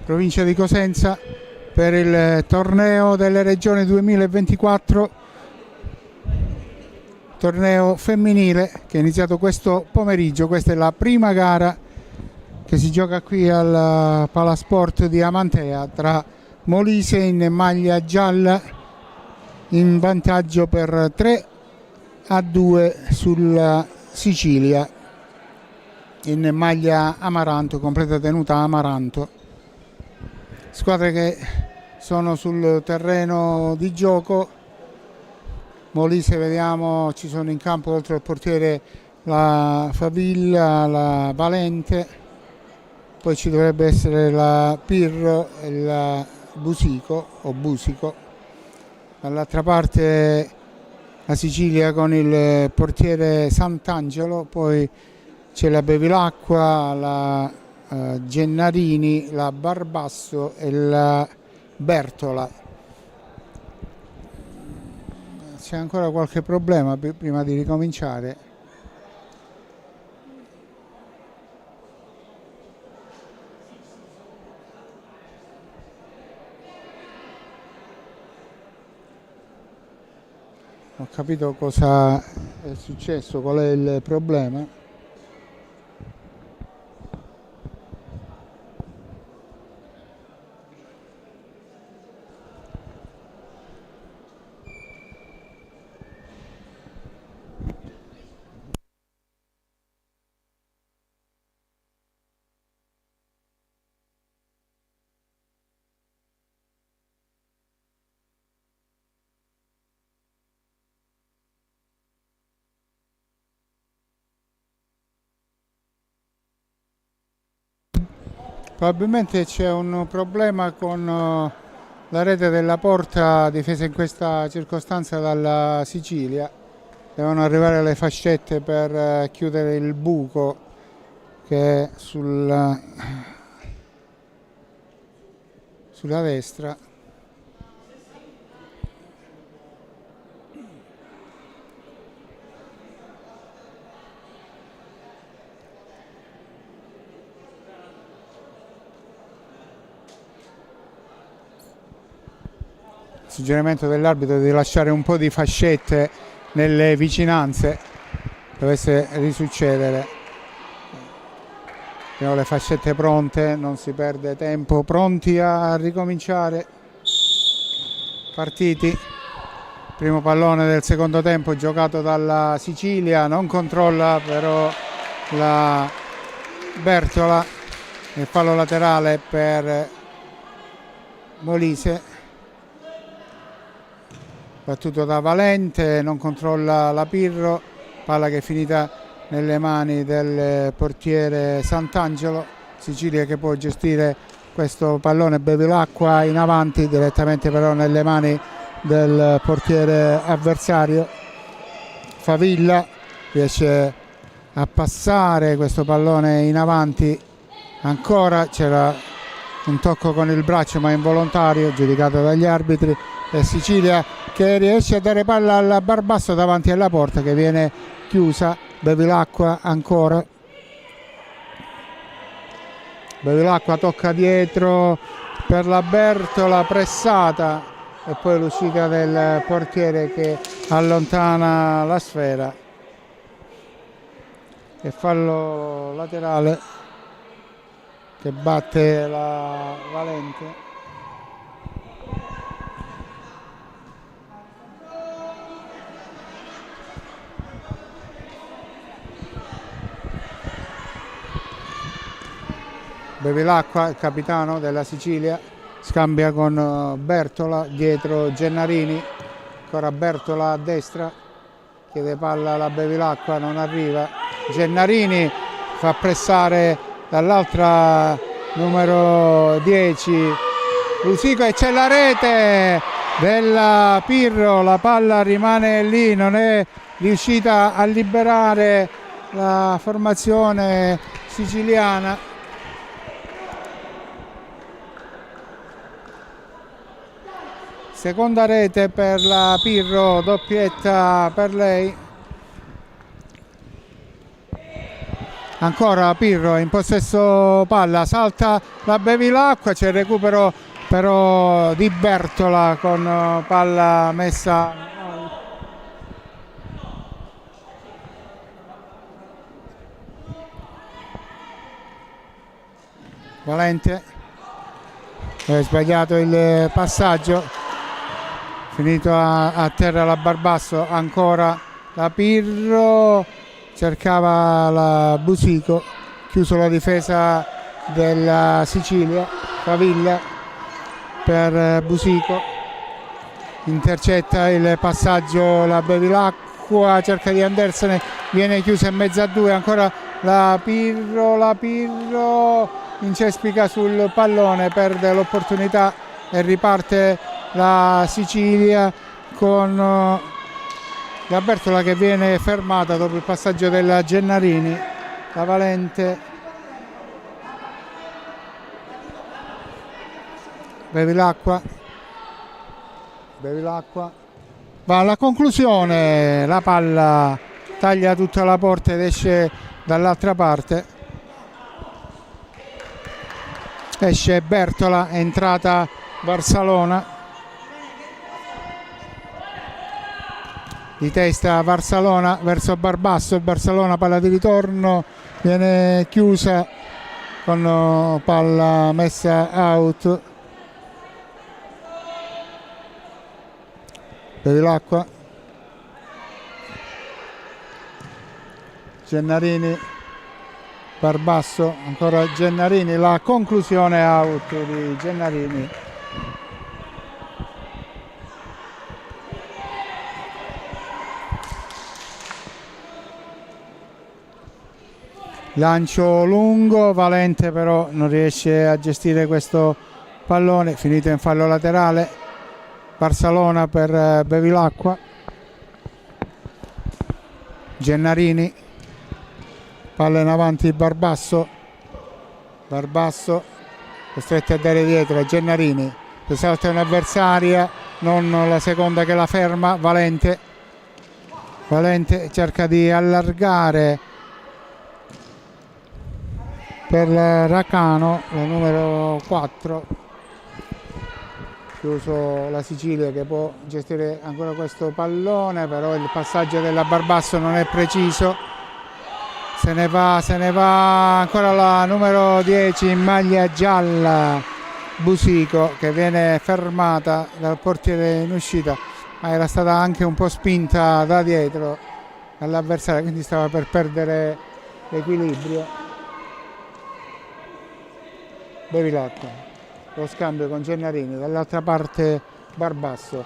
provincia di Cosenza, per il torneo delle regioni 2024, torneo femminile che è iniziato questo pomeriggio. Questa è la prima gara che si gioca qui al Palasport di Amantea tra Molise in maglia gialla in vantaggio per 3-2 sulla Sicilia in maglia amaranto, completa tenuta amaranto. Squadre che sono sul terreno di gioco. Molise, vediamo, ci sono in campo oltre al portiere la Favilla, la Valente, poi ci dovrebbe essere la Pirro e la Busico. Dall'altra parte la Sicilia con il portiere Sant'Angelo, poi c'è la Bevilacqua, la Gennarini, la Barbasso e la Bertola. C'è ancora qualche problema prima di ricominciare. Ho capito cosa è successo, qual è il problema. Probabilmente c'è un problema con la rete della porta difesa in questa circostanza dalla Sicilia. Devono arrivare le fascette per chiudere il buco che è sulla destra. Suggerimento dell'arbitro di lasciare un po' di fascette nelle vicinanze, dovesse risuccedere. Abbiamo le fascette pronte, non si perde tempo, pronti a ricominciare. Partiti. Primo pallone del secondo tempo giocato dalla Sicilia, non controlla però la Bertola. Il fallo laterale per Molise. Battuto da Valente, non controlla la Pirro, palla che è finita nelle mani del portiere Sant'Angelo. Sicilia che può gestire questo pallone, Bevilacqua in avanti, direttamente però nelle mani del portiere avversario. Favilla riesce a passare questo pallone in avanti, ancora c'era un tocco con il braccio ma involontario, giudicato dagli arbitri. E Sicilia che riesce a dare palla al Barbasso davanti alla porta che viene chiusa. Bevilacqua ancora. Bevilacqua tocca dietro per la Bertola, pressata, e poi l'uscita del portiere che allontana la sfera. E fallo laterale che batte la Valente. Bevilacqua, il capitano della Sicilia, scambia con Bertola, dietro Gennarini, ancora Bertola a destra, chiede palla alla Bevilacqua, non arriva. Gennarini fa pressare dall'altra numero 10 Busico e c'è la rete della Pirro, la palla rimane lì, non è riuscita a liberare la formazione siciliana. Seconda rete per la Pirro, doppietta per lei. ancora Pirro in possesso palla, salta la Bevilacqua, c'è il recupero però di Bertola con palla messa Valente, è sbagliato il passaggio, finito a terra la Barbasso, ancora la Pirro, cercava la Busico, chiuso la difesa della Sicilia, Favilla per Busico, intercetta il passaggio la Bevilacqua, cerca di andarsene, viene chiusa in mezzo a due, ancora la Pirro incespica sul pallone, perde l'opportunità e riparte la Sicilia con la Bertola che viene fermata dopo il passaggio della Gennarini. La Valente, Bevilacqua va alla conclusione, la palla taglia tutta la porta ed esce dall'altra parte. Esce Bertola, è entrata Barsalona, di testa Barsalona verso Barbasso, il Barsalona palla di ritorno, viene chiusa con palla messa out. Bevilacqua, Gennarini, Barbasso, ancora Gennarini, la conclusione out di Gennarini. Lancio lungo, Valente però non riesce a gestire questo pallone, finito in fallo laterale. Barsalona per Bevilacqua, Gennarini, palla in avanti Barbasso costretti a dare dietro a Gennarini, che salta un'avversaria, non la seconda che la ferma. Valente cerca di allargare per Racano, la numero 4, chiuso la Sicilia che può gestire ancora questo pallone, però il passaggio della Barbasso non è preciso. Se ne va ancora la numero 10 in maglia gialla, Busico, che viene fermata dal portiere in uscita, ma era stata anche un po' spinta da dietro dall'avversario, quindi stava per perdere l'equilibrio. Bevilacqua, lo scambio con Gennarini, dall'altra parte Barbasso,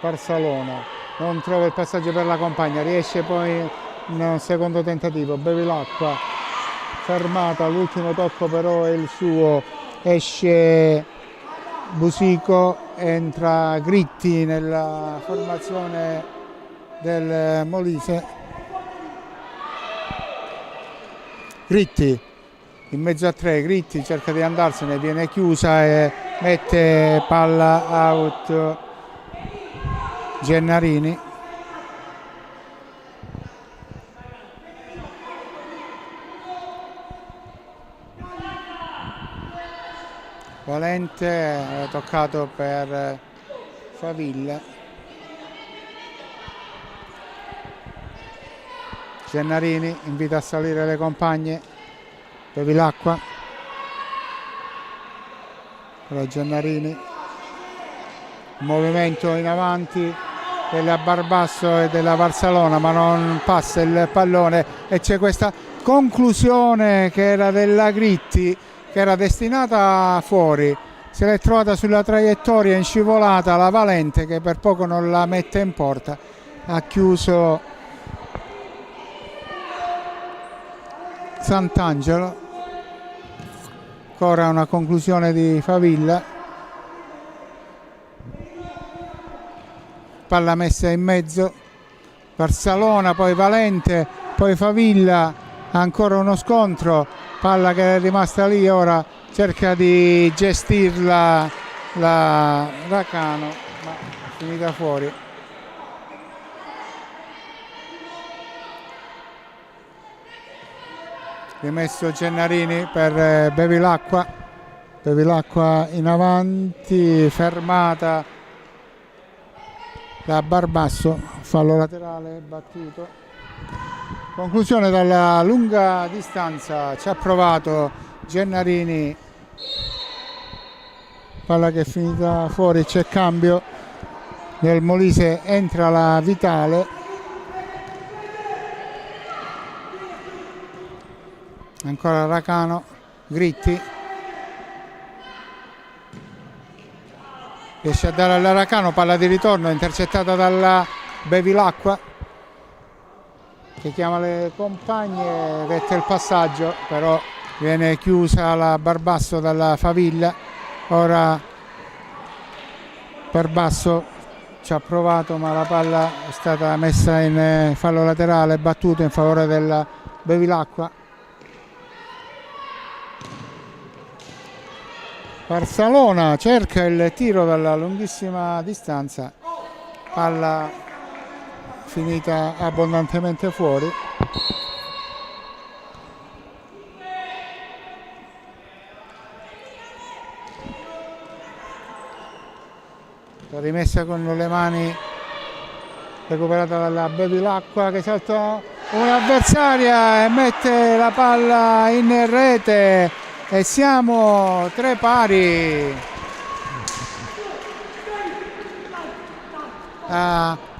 Barsalona, non trova il passaggio per la compagna, riesce poi un secondo tentativo, Bevilacqua fermata, l'ultimo tocco però è il suo, esce Busico, entra Gritti nella formazione del Molise. Gritti in mezzo a tre, Gritti cerca di andarsene, viene chiusa e mette palla out Gennarini. Valente, toccato per Favilla. Gennarini invita a salire le compagne. Bevilacqua. Però Gennarini. Movimento in avanti della Barbasso e della Barsalona, ma non passa il pallone e c'è questa conclusione che era della Gritti, che era destinata fuori, se l'è trovata sulla traiettoria in scivolata la Valente, che per poco non la mette in porta. Ha chiuso Sant'Angelo, ancora una conclusione di Favilla, palla messa in mezzo, Barsalona, poi Valente, poi Favilla, ancora uno scontro, palla che è rimasta lì, ora cerca di gestirla la Racano, ma è finita fuori. rimesso Gennarini per Bevilacqua. Bevilacqua in avanti, fermata da Barbasso, fallo laterale battuto. Conclusione dalla lunga distanza, ci ha provato Gennarini, palla che è finita fuori, c'è cambio nel Molise, entra la Vitale. Ancora Racano, Gritti riesce a dare all'Aracano, palla di ritorno intercettata dalla Bevilacqua che chiama le compagne, retta il passaggio, però viene chiusa la Barbasso dalla Favilla. Ora Barbasso ci ha provato, ma la palla è stata messa in fallo laterale, battuto in favore della Bevilacqua. Barsalona cerca il tiro dalla lunghissima distanza, palla finita abbondantemente fuori. La rimessa con le mani recuperata dalla Bevilacqua, che salta un'avversaria e mette la palla in rete e siamo 3 pari.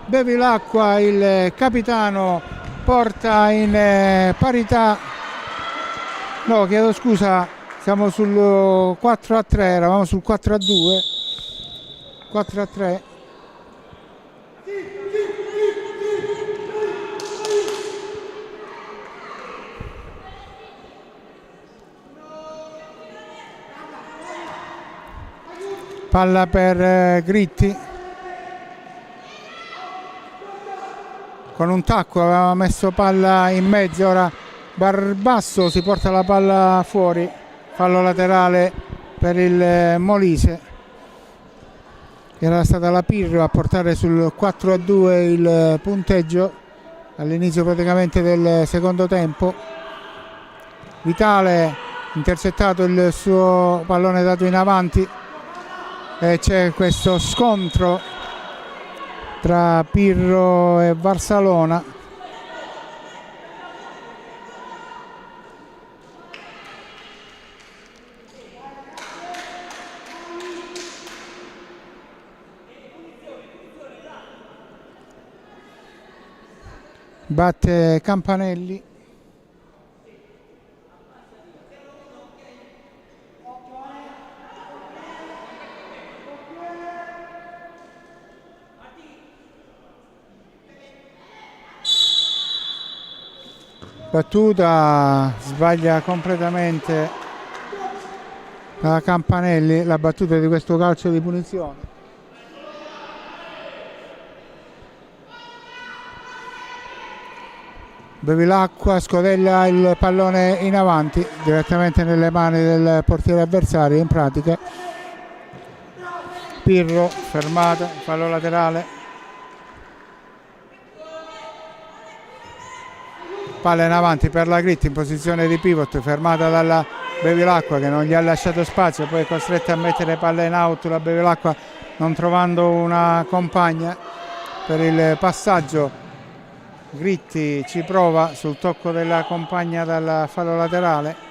Bevilacqua, il capitano, porta in parità, no, chiedo scusa, siamo sul 4-3, eravamo sul 4-2, 4-3. Palla per Gritti, con un tacco aveva messo palla in mezzo, ora Barbasso si porta la palla fuori, fallo laterale per il Molise. Era stata la Pirro a portare sul 4-2 il punteggio all'inizio praticamente del secondo tempo. Vitale intercettato il suo pallone dato in avanti e c'è questo scontro tra Pirro e Barsalona. Batte Campanelli. Battuta, sbaglia completamente la Campanelli la battuta di questo calcio di punizione. Bevilacqua scodella il pallone in avanti direttamente nelle mani del portiere avversario, in pratica. Pirro fermata, fallo laterale. Palla in avanti per la Gritti in posizione di pivot, fermata dalla Bevilacqua che non gli ha lasciato spazio, poi è costretta a mettere palla in out la Bevilacqua non trovando una compagna per il passaggio. Gritti ci prova sul tocco della compagna dal fallo laterale.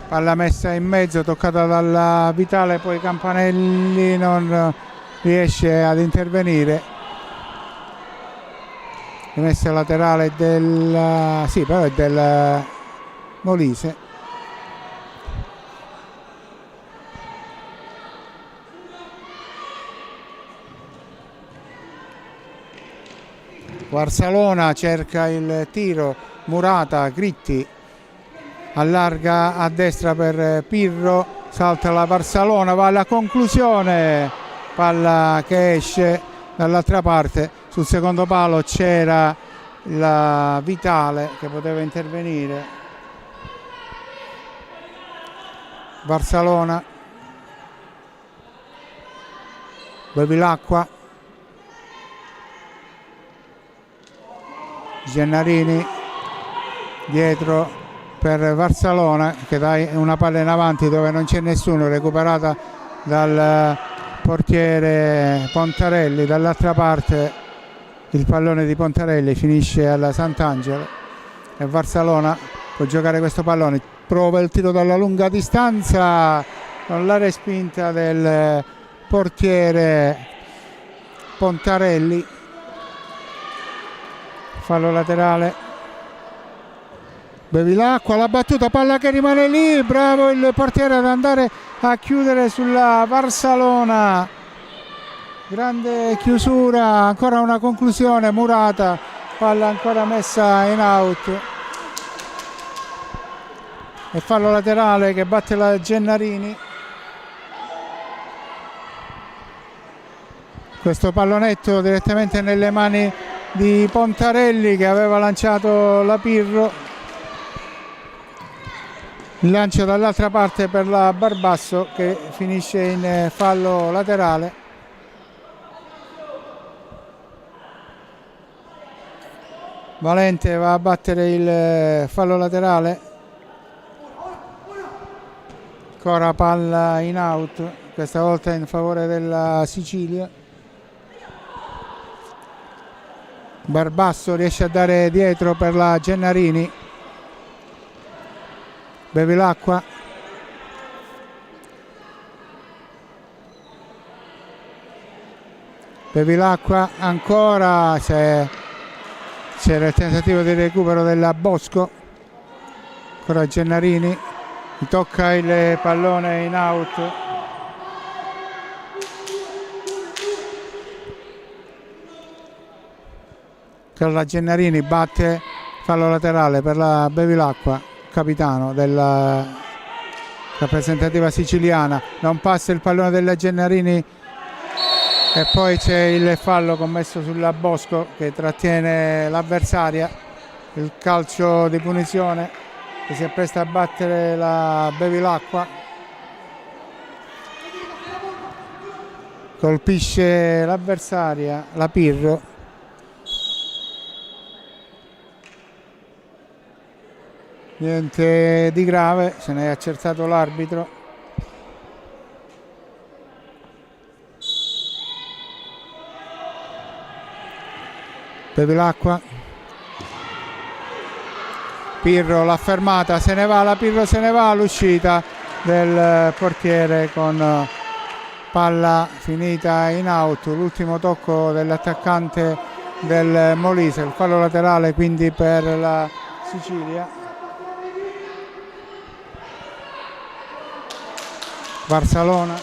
Palla messa in mezzo, toccata dalla Vitale, poi Campanelli non riesce ad intervenire. Rimessa laterale del, sì, però è del Molise. Barsalona cerca il tiro, Murata, Gritti allarga a destra per Pirro, salta la Barsalona, va alla conclusione, palla che esce dall'altra parte. Sul secondo palo c'era la Vitale che poteva intervenire. Barsalona, Bevilacqua, Gennarini dietro per Varsalona che dà una palla in avanti dove non c'è nessuno, recuperata dal portiere Pontarelli. Dall'altra parte il pallone di Pontarelli finisce alla Sant'Angelo e Varsalona può giocare questo pallone, prova il tiro dalla lunga distanza con la respinta del portiere Pontarelli. Fallo laterale. Bevilacqua, la battuta, palla che rimane lì, bravo il portiere ad andare a chiudere sulla Varsalona, grande chiusura, ancora una conclusione, Murata, palla ancora messa in out e fallo laterale che batte la Gennarini. Questo pallonetto direttamente nelle mani di Pontarelli che aveva lanciato la Pirro. Il lancio dall'altra parte per la Barbasso che finisce in fallo laterale. Valente va a battere il fallo laterale. Ancora palla in out, questa volta in favore della Sicilia. Barbasso riesce a dare dietro per la Gennarini. Bevilacqua, Bevilacqua ancora, c'era il tentativo di recupero della Bosco, ancora Gennarini, tocca il pallone in out. La Gennarini batte, fallo laterale per la Bevilacqua, capitano della rappresentativa siciliana. Non passa il pallone della Gennarini e poi c'è il fallo commesso sulla Bosco che trattiene l'avversaria. Il calcio di punizione che si appresta a battere la Bevilacqua, colpisce l'avversaria, la Pirro. Niente di grave, se ne è accertato l'arbitro. Bevilacqua, Pirro l'ha fermata, se ne va, la Pirro se ne va, l'uscita del portiere con palla finita in out, l'ultimo tocco dell'attaccante del Molise, il fallo laterale quindi per la Sicilia. Varsalona,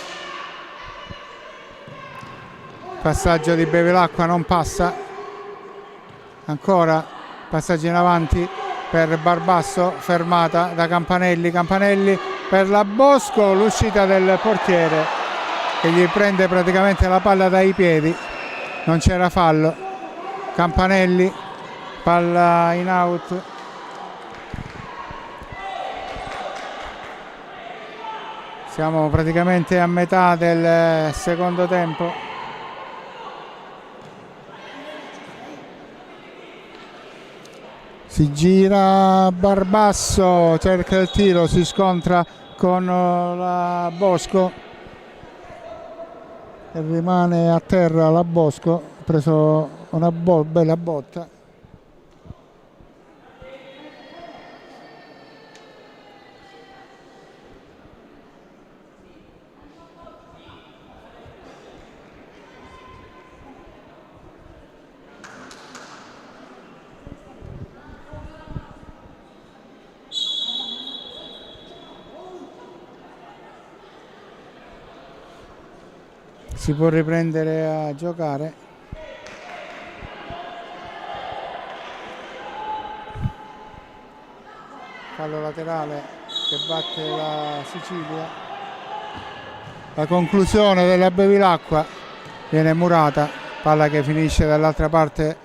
passaggio di Bevilacqua, non passa, ancora passaggio in avanti per Barbasso, fermata da Campanelli, Campanelli per la Bosco, l'uscita del portiere che gli prende praticamente la palla dai piedi, non c'era fallo. Campanelli, palla in out. Siamo praticamente a metà del secondo tempo. Si gira Barbasso, cerca il tiro, si scontra con la Bosco e rimane a terra la Bosco, ha preso una bella botta. Si può riprendere a giocare. Fallo laterale che batte la Sicilia. La conclusione della Bevilacqua viene murata, palla che finisce dall'altra parte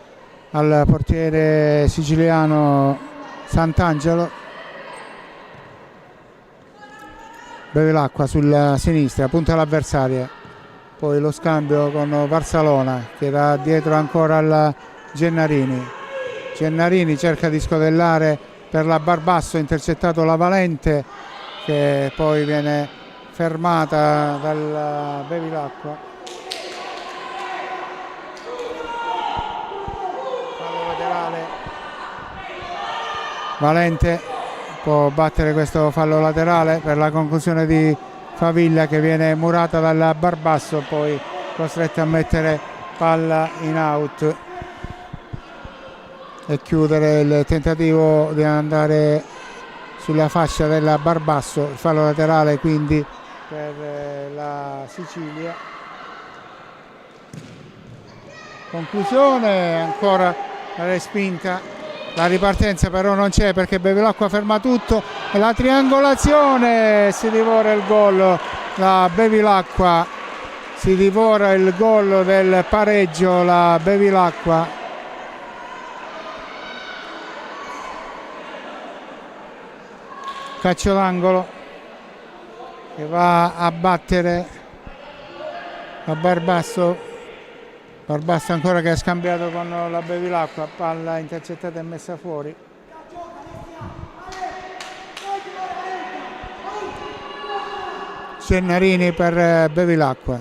al portiere siciliano Sant'Angelo. Bevilacqua sulla sinistra, punta l'avversaria. Poi lo scambio con Varsalona che dà dietro ancora alla Gennarini. Gennarini cerca di scodellare per la Barbasso, intercettato la Valente che poi viene fermata dal Bevilacqua. Fallo laterale. Valente può battere questo fallo laterale per la conclusione di Favilla, che viene murata dalla Barbasso, poi costretta a mettere palla in out e chiudere il tentativo di andare sulla fascia della Barbasso. Il fallo laterale quindi per la Sicilia. Conclusione, ancora la respinta, la ripartenza però non c'è perché Bevilacqua ferma tutto e la triangolazione, si divora il gol, la Bevilacqua si divora il gol del pareggio, la Bevilacqua. Calcio d'angolo che va a battere la Barbasso. Barbasso ancora che ha scambiato con la Bevilacqua, palla intercettata e messa fuori. Gennarini per Bevilacqua.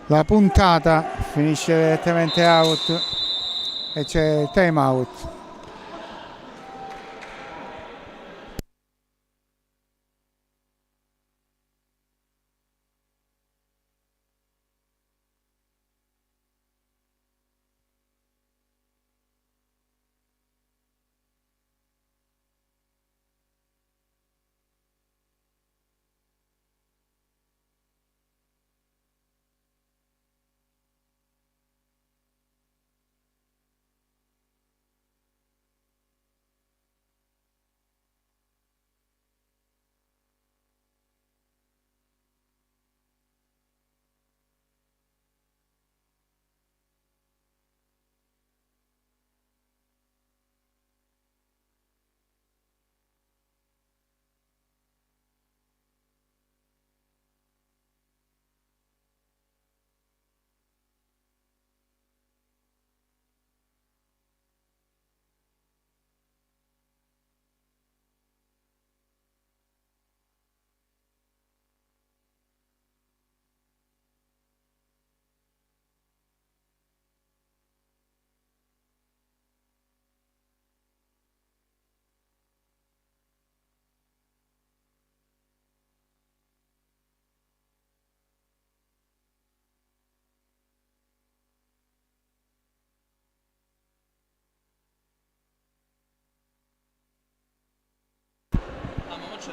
La puntata finisce direttamente out e c'è time out.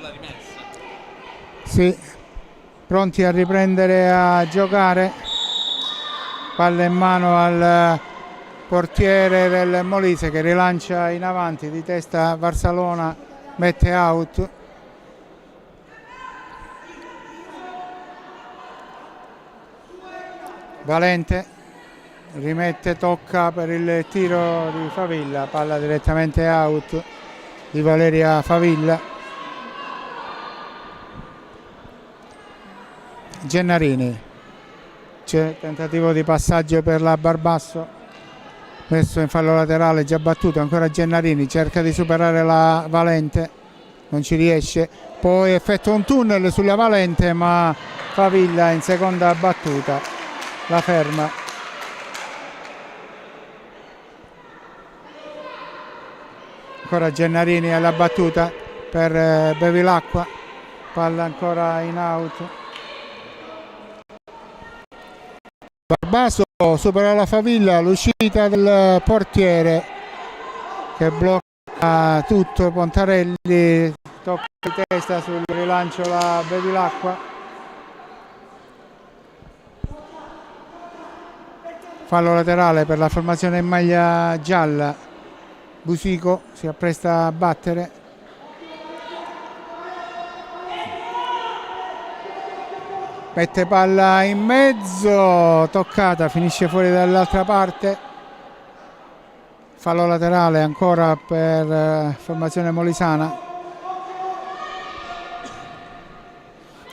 L'ha rimessa. Sì, pronti a riprendere a giocare. Palla in mano al portiere del Molise che rilancia in avanti di testa. Varsalona mette out. Valente rimette, tocca per il tiro di Favilla, palla direttamente out di Valeria Favilla. Gennarini, c'è tentativo di passaggio per la Barbasso, messo in fallo laterale, già battuto, ancora Gennarini, cerca di superare la Valente, non ci riesce, poi effettua un tunnel sulla Valente ma Favilla in seconda battuta la ferma. Ancora Gennarini alla battuta per Bevilacqua, palla ancora in out. Barbasso supera la Favilla, l'uscita del portiere che blocca tutto. Pontarelli tocca di testa sul rilancio la Bevilacqua. Fallo laterale per la formazione in maglia gialla. Busico si appresta a battere. Mette palla in mezzo, toccata, finisce fuori dall'altra parte. Fallo laterale ancora per formazione molisana.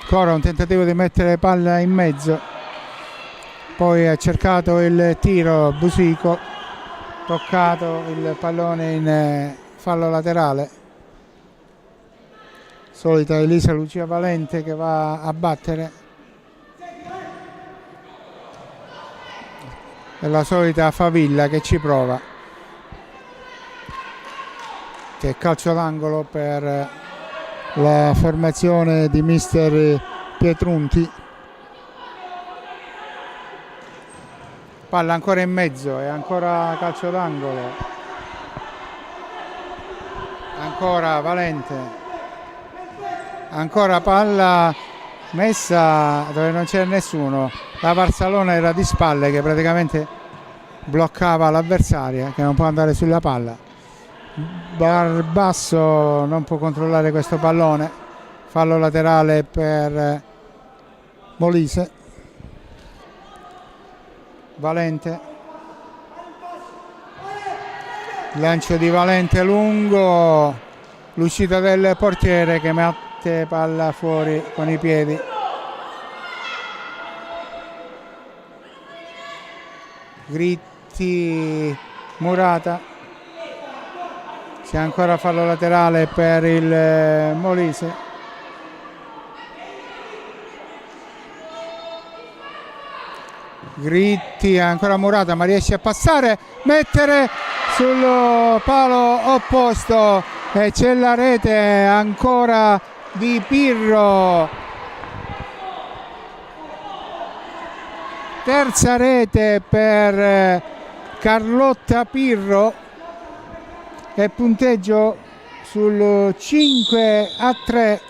Ancora un tentativo di mettere palla in mezzo. Poi ha cercato il tiro Busico. toccato il pallone in fallo laterale. Solita Elisa Lucia Valente che va a battere. E la solita Favilla che ci prova. Che è calcio d'angolo per la formazione di mister Pietrunti. Palla ancora in mezzo e ancora calcio d'angolo. Ancora Valente. Ancora palla messa dove non c'era nessuno. La Varsalona era di spalle che praticamente bloccava l'avversaria che non può andare sulla palla. Barbasso non può controllare questo pallone. Fallo laterale per Molise. Valente, lancio di Valente lungo, l'uscita del portiere che mette palla fuori con i piedi. Gritti, Murata, c'è ancora fallo laterale per il Molise. Gritti, ancora Murata, ma riesce a passare, mettere sul palo opposto e c'è la rete ancora di Pirro. Terza rete per Carlotta Pirro e punteggio sul 5-3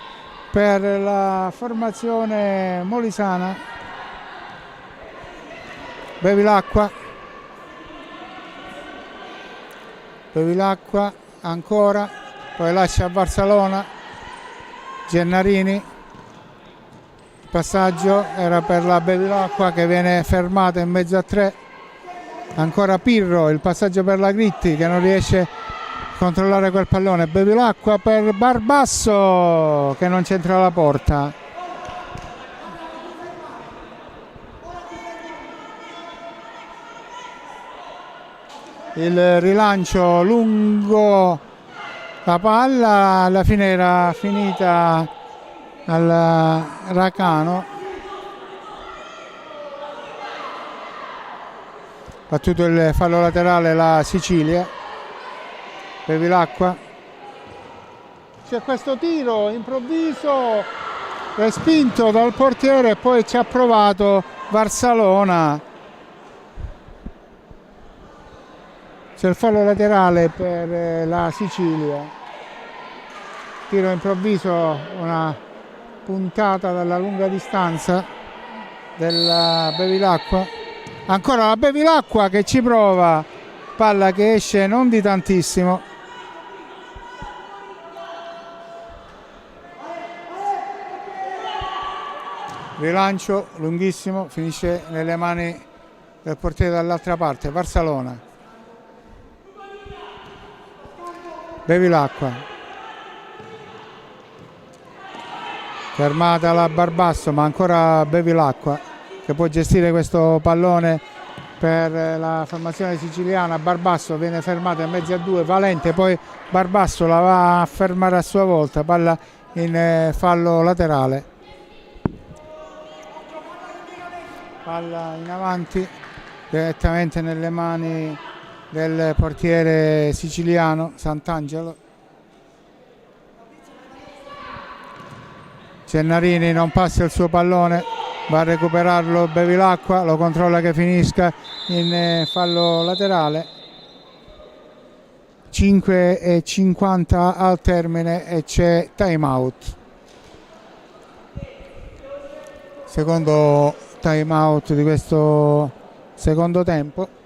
per la formazione molisana. Bevilacqua ancora, poi lascia a Barsalona. Gennarini, il passaggio era per la Bevilacqua che viene fermata in mezzo a tre. Ancora Pirro, il passaggio per la Gritti che non riesce a controllare quel pallone. Bevilacqua per Barbasso che non c'entra la porta. Il rilancio lungo la palla, alla fine era finita al Racano. Battuto il fallo laterale la Sicilia. Bevilacqua. C'è questo tiro improvviso respinto dal portiere e poi ci ha provato Varsalona. C'è il fallo laterale per la Sicilia. Tiro improvviso, una puntata dalla lunga distanza della Bevilacqua. Ancora la Bevilacqua che ci prova, palla che esce non di tantissimo. Rilancio lunghissimo, finisce nelle mani del portiere dall'altra parte, Varsalona. Bevilacqua, fermata la Barbasso, ma ancora Bevilacqua che può gestire questo pallone per la formazione siciliana. Barbasso viene fermato in mezzo a due, Valente, poi Barbasso la va a fermare a sua volta, palla in fallo laterale. Palla in avanti direttamente nelle mani del portiere siciliano Sant'Angelo. Gennarini non passa il suo pallone, va a recuperarlo Bevilacqua, lo controlla che finisca in fallo laterale. 5:50 al termine e c'è time out. Secondo time out di questo secondo tempo.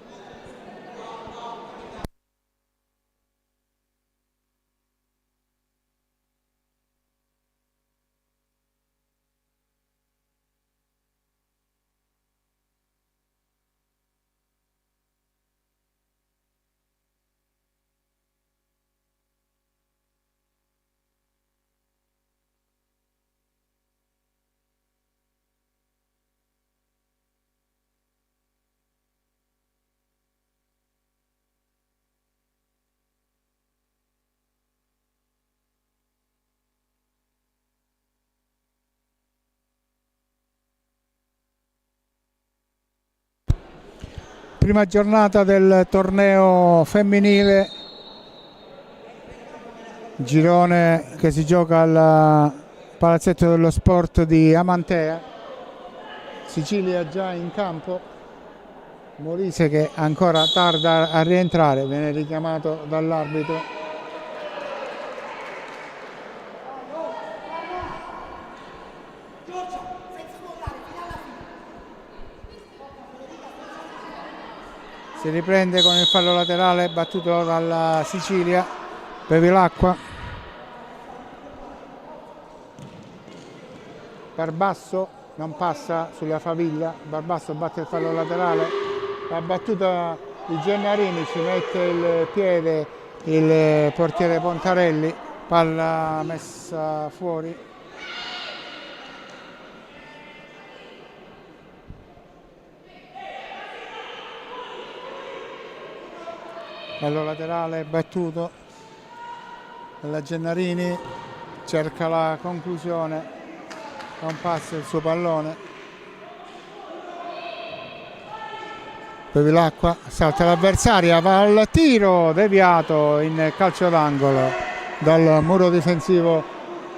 prima giornata del torneo femminile, girone che si gioca al Palazzetto dello Sport di Amantea. Sicilia già in campo, Molise che ancora tarda a rientrare, viene richiamato dall'arbitro. Si riprende con il fallo laterale battuto dalla Sicilia. Bevilacqua. Barbasso non passa sulla Favilla. Barbasso batte il fallo laterale. La battuta di Gennarini, ci mette il piede il portiere Pontarelli. Palla messa fuori. Fallo laterale battuto dalla Gennarini, cerca la conclusione, non passa il suo pallone. Bevilacqua salta l'avversaria, va al tiro deviato in calcio d'angolo dal muro difensivo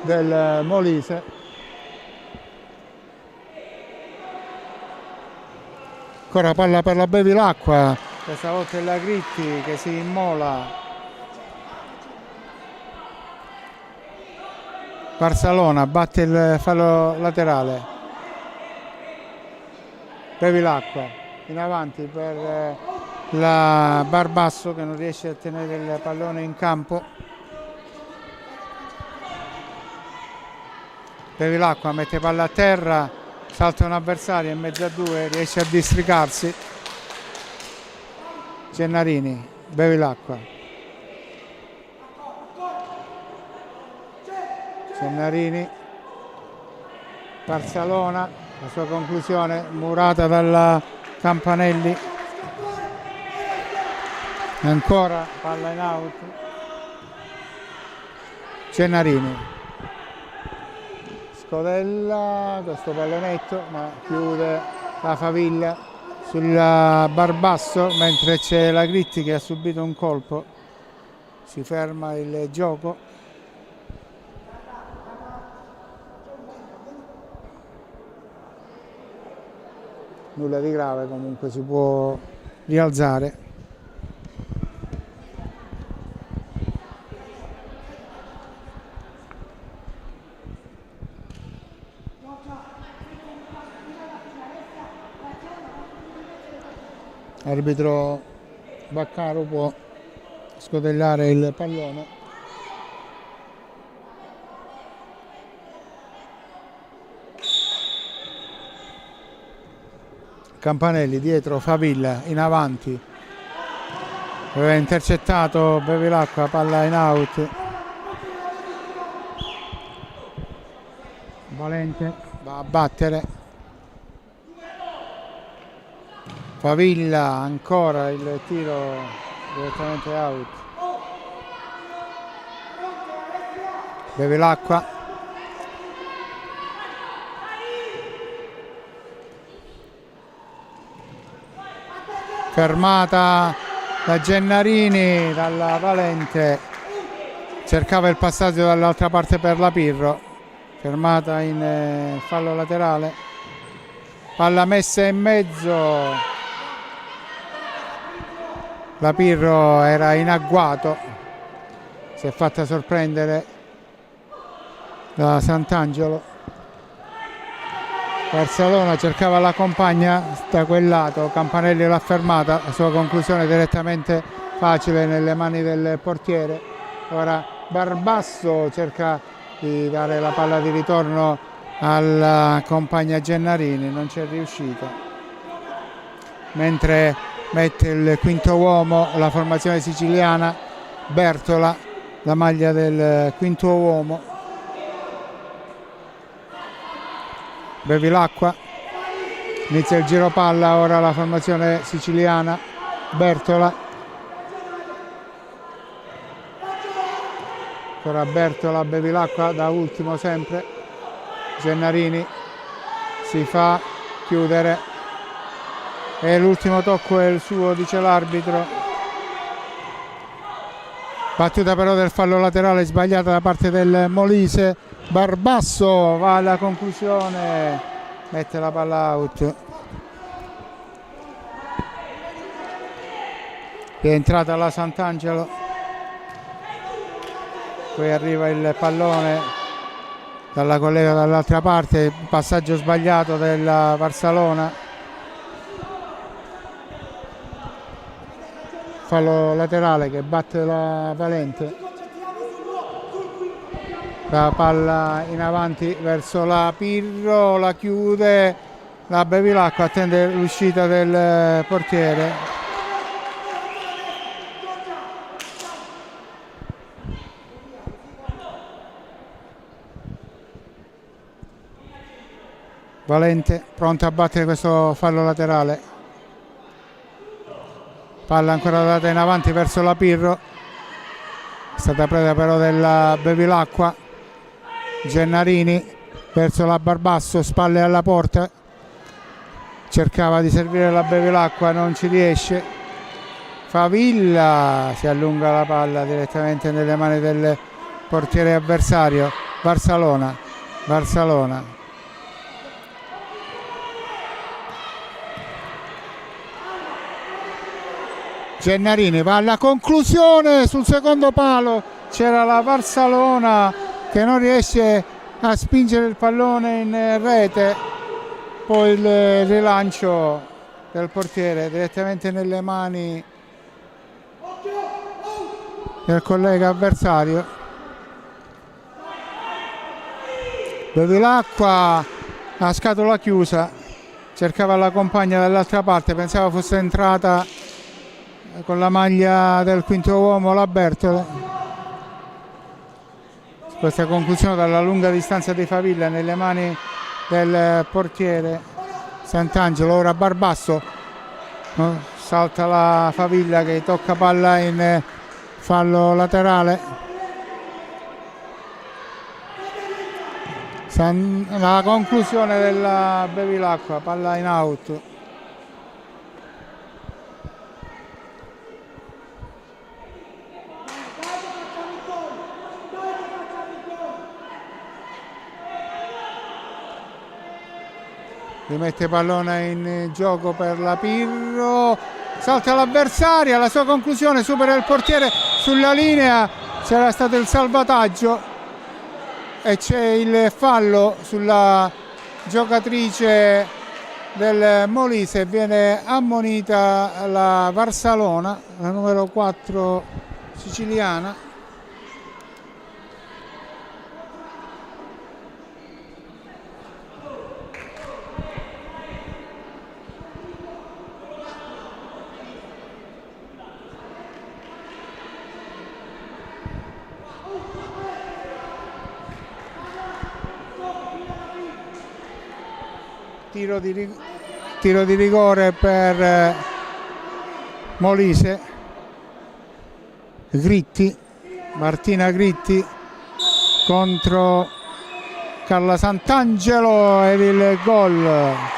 del Molise. Ancora palla per la Bevilacqua. Questa volta è la Gritti che si immola. Barcellona batte il fallo laterale. Bevilacqua in avanti per la Barbasso che non riesce a tenere il pallone in campo. Bevilacqua mette palla a terra, salta un avversario in mezzo a due, riesce a districarsi. Gennarini, Bevilacqua. Gennarini, Barcellona, la sua conclusione murata dalla Campanelli. Ancora palla in out. Gennarini. Scodella, questo pallonetto, ma chiude la Favilla sulla Barbasso, mentre c'è la Gritti che ha subito un colpo. Si ferma il gioco. Nulla di grave, comunque si può rialzare. Arbitro Baccaro può scodellare il pallone. Campanelli dietro, Favilla in avanti. Aveva intercettato Bevilacqua, palla in out. Valente va a battere. Favilla, ancora il tiro direttamente out. Bevilacqua. Fermata da Gennarini, dalla Valente. Cercava il passaggio dall'altra parte per la Pirro. Fermata in fallo laterale. Palla messa in mezzo. La Pirro era in agguato, si è fatta sorprendere da Sant'Angelo. Barcellona cercava la compagna da quel lato, Campanelli l'ha fermata, la sua conclusione direttamente facile nelle mani del portiere. Ora Barbasso cerca di dare la palla di ritorno alla compagna Gennarini, non c'è riuscita. Mentre mette il quinto uomo la formazione siciliana, Bertola, la maglia del quinto uomo. Bevilacqua, inizia il giro palla, ora la formazione siciliana, Bertola. Ancora Bertola, Bevilacqua da ultimo sempre. Gennarini si fa chiudere. e l'ultimo tocco è il suo, dice l'arbitro. Battuta però del fallo laterale sbagliata da parte del Molise. Barbasso va alla conclusione, mette la palla out. È entrata la Sant'Angelo, poi arriva il pallone dalla collega dall'altra parte, passaggio sbagliato della Barsalona, fallo laterale che batte la Valente, la palla in avanti verso la Pirro, la chiude la Bevilacqua, attende l'uscita del portiere. Valente pronta a battere questo fallo laterale, palla ancora data in avanti verso la Pirro, è stata presa però della Bevilacqua. Gennarini verso la Barbasso, spalle alla porta, cercava di servire la Bevilacqua, non ci riesce. Favilla si allunga la palla direttamente nelle mani del portiere avversario. Barsalona Gennarini va alla conclusione, sul secondo palo c'era la Barsalona che non riesce a spingere il pallone in rete, poi il rilancio del portiere direttamente nelle mani del collega avversario. Bevilacqua a scatola chiusa, cercava la compagna dall'altra parte, pensava fosse entrata con la maglia del quinto uomo la Bertole. Questa conclusione dalla lunga distanza di Favilla nelle mani del portiere Sant'Angelo. Ora Barbasso, salta la Favilla che tocca palla in fallo laterale. La conclusione della Bevilacqua, palla in out. Rimette pallone in gioco per la Pirro, salta l'avversaria, la sua conclusione, supera il portiere sulla linea, c'era stato il salvataggio e c'è il fallo sulla giocatrice del Molise, viene ammonita la Barsalona, la numero 4 siciliana. Tiro di rigore per Molise. Gritti, Martina Gritti contro Carla Sant'Angelo ed il gol.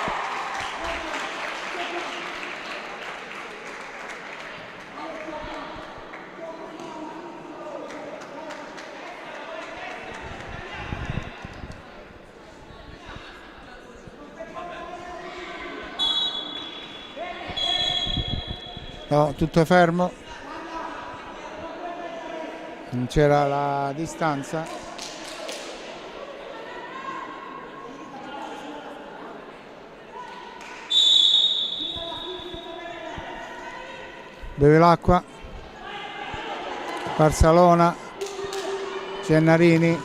No, tutto fermo, non c'era la distanza. Bevilacqua, Barsalona, Gennarini,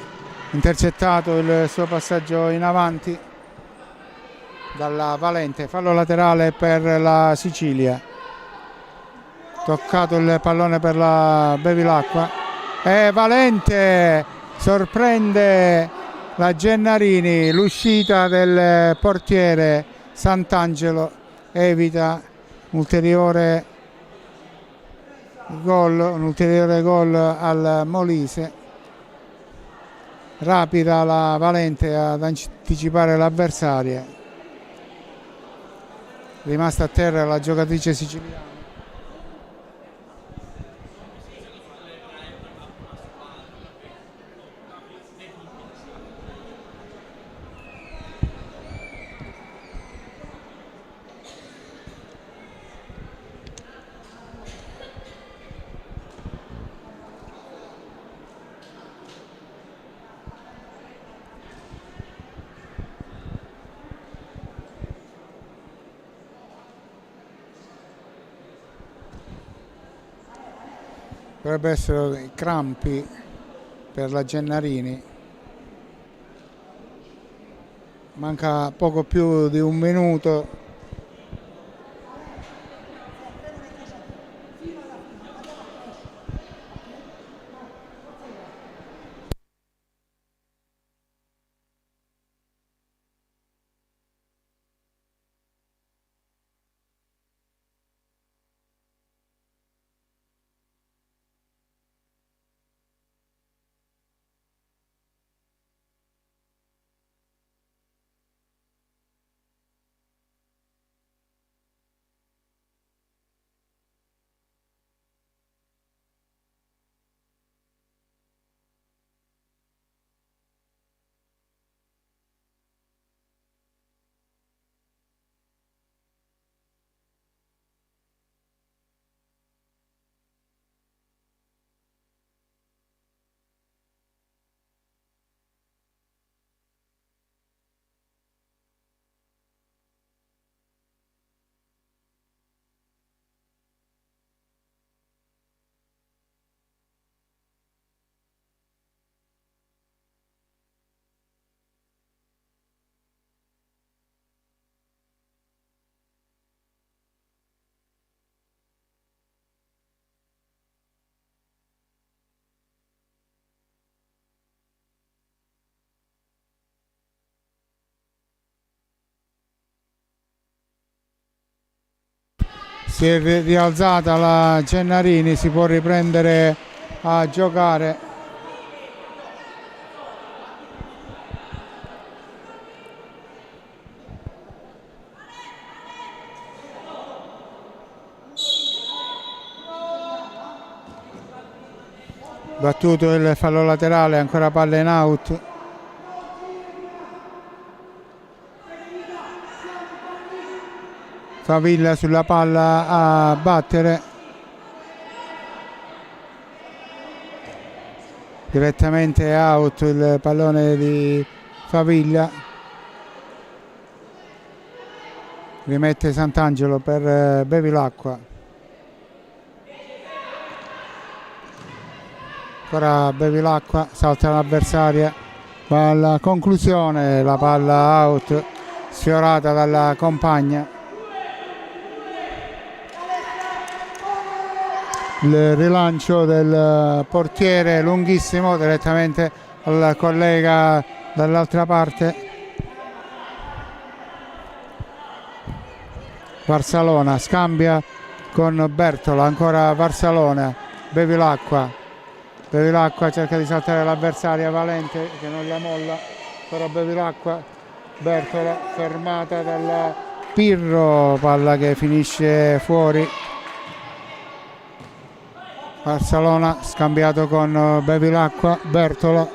intercettato il suo passaggio in avanti dalla Valente, fallo laterale per la Sicilia. Toccato il pallone per la Bevilacqua e Valente sorprende la Gennarini, l'uscita del portiere Sant'Angelo evita un ulteriore gol al Molise. Rapida la Valente ad anticipare l'avversaria. rimasta a terra la giocatrice siciliana. Dovrebbe essere i crampi per la Gennarini. Manca poco più di un minuto. Si è rialzata la Gennarini, si può riprendere a giocare. Battuto il fallo laterale, ancora palla in out. Favilla sulla palla a battere. Direttamente out il pallone di Favilla. Rimette Sant'Angelo per Bevilacqua. Ancora Bevilacqua, salta l'avversaria, va alla conclusione, la palla out, sfiorata dalla compagna. Il rilancio del portiere lunghissimo direttamente al collega dall'altra parte. Varsalona scambia con Bertola, ancora Varsalona, Bevilacqua cerca di saltare l'avversaria Valente che non la molla, però Bevilacqua, Bertola fermata dal Pirro, palla che finisce fuori. Varsalona scambiato con Bevilacqua, Bertola,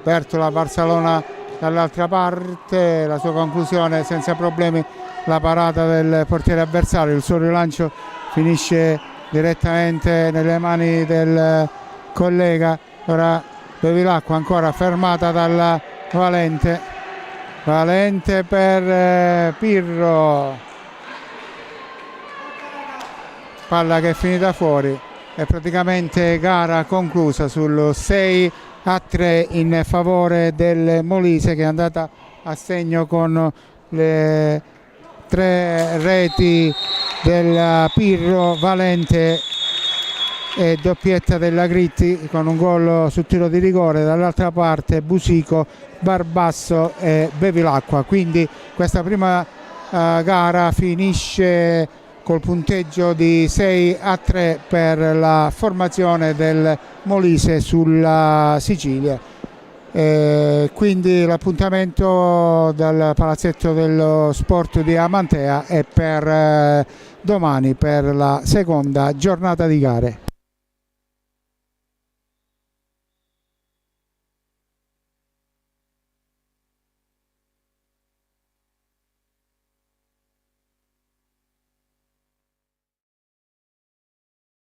Varsalona dall'altra parte, la sua conclusione senza problemi, la parata del portiere avversario, il suo rilancio finisce direttamente nelle mani del collega. Ora Bevilacqua ancora fermata dalla Valente per Pirro, palla che è finita fuori. È praticamente gara conclusa sul 6-3 in favore del Molise, che è andata a segno con le 3 reti del Pirro, Valente e doppietta della Gritti con un gol su tiro di rigore. Dall'altra parte Busico, Barbasso e Bevilacqua. Quindi questa prima gara finisce col punteggio di 6-3 per la formazione del Molise sulla Sicilia. Quindi l'appuntamento dal Palazzetto dello Sport di Amantea è per domani, per la seconda giornata di gare.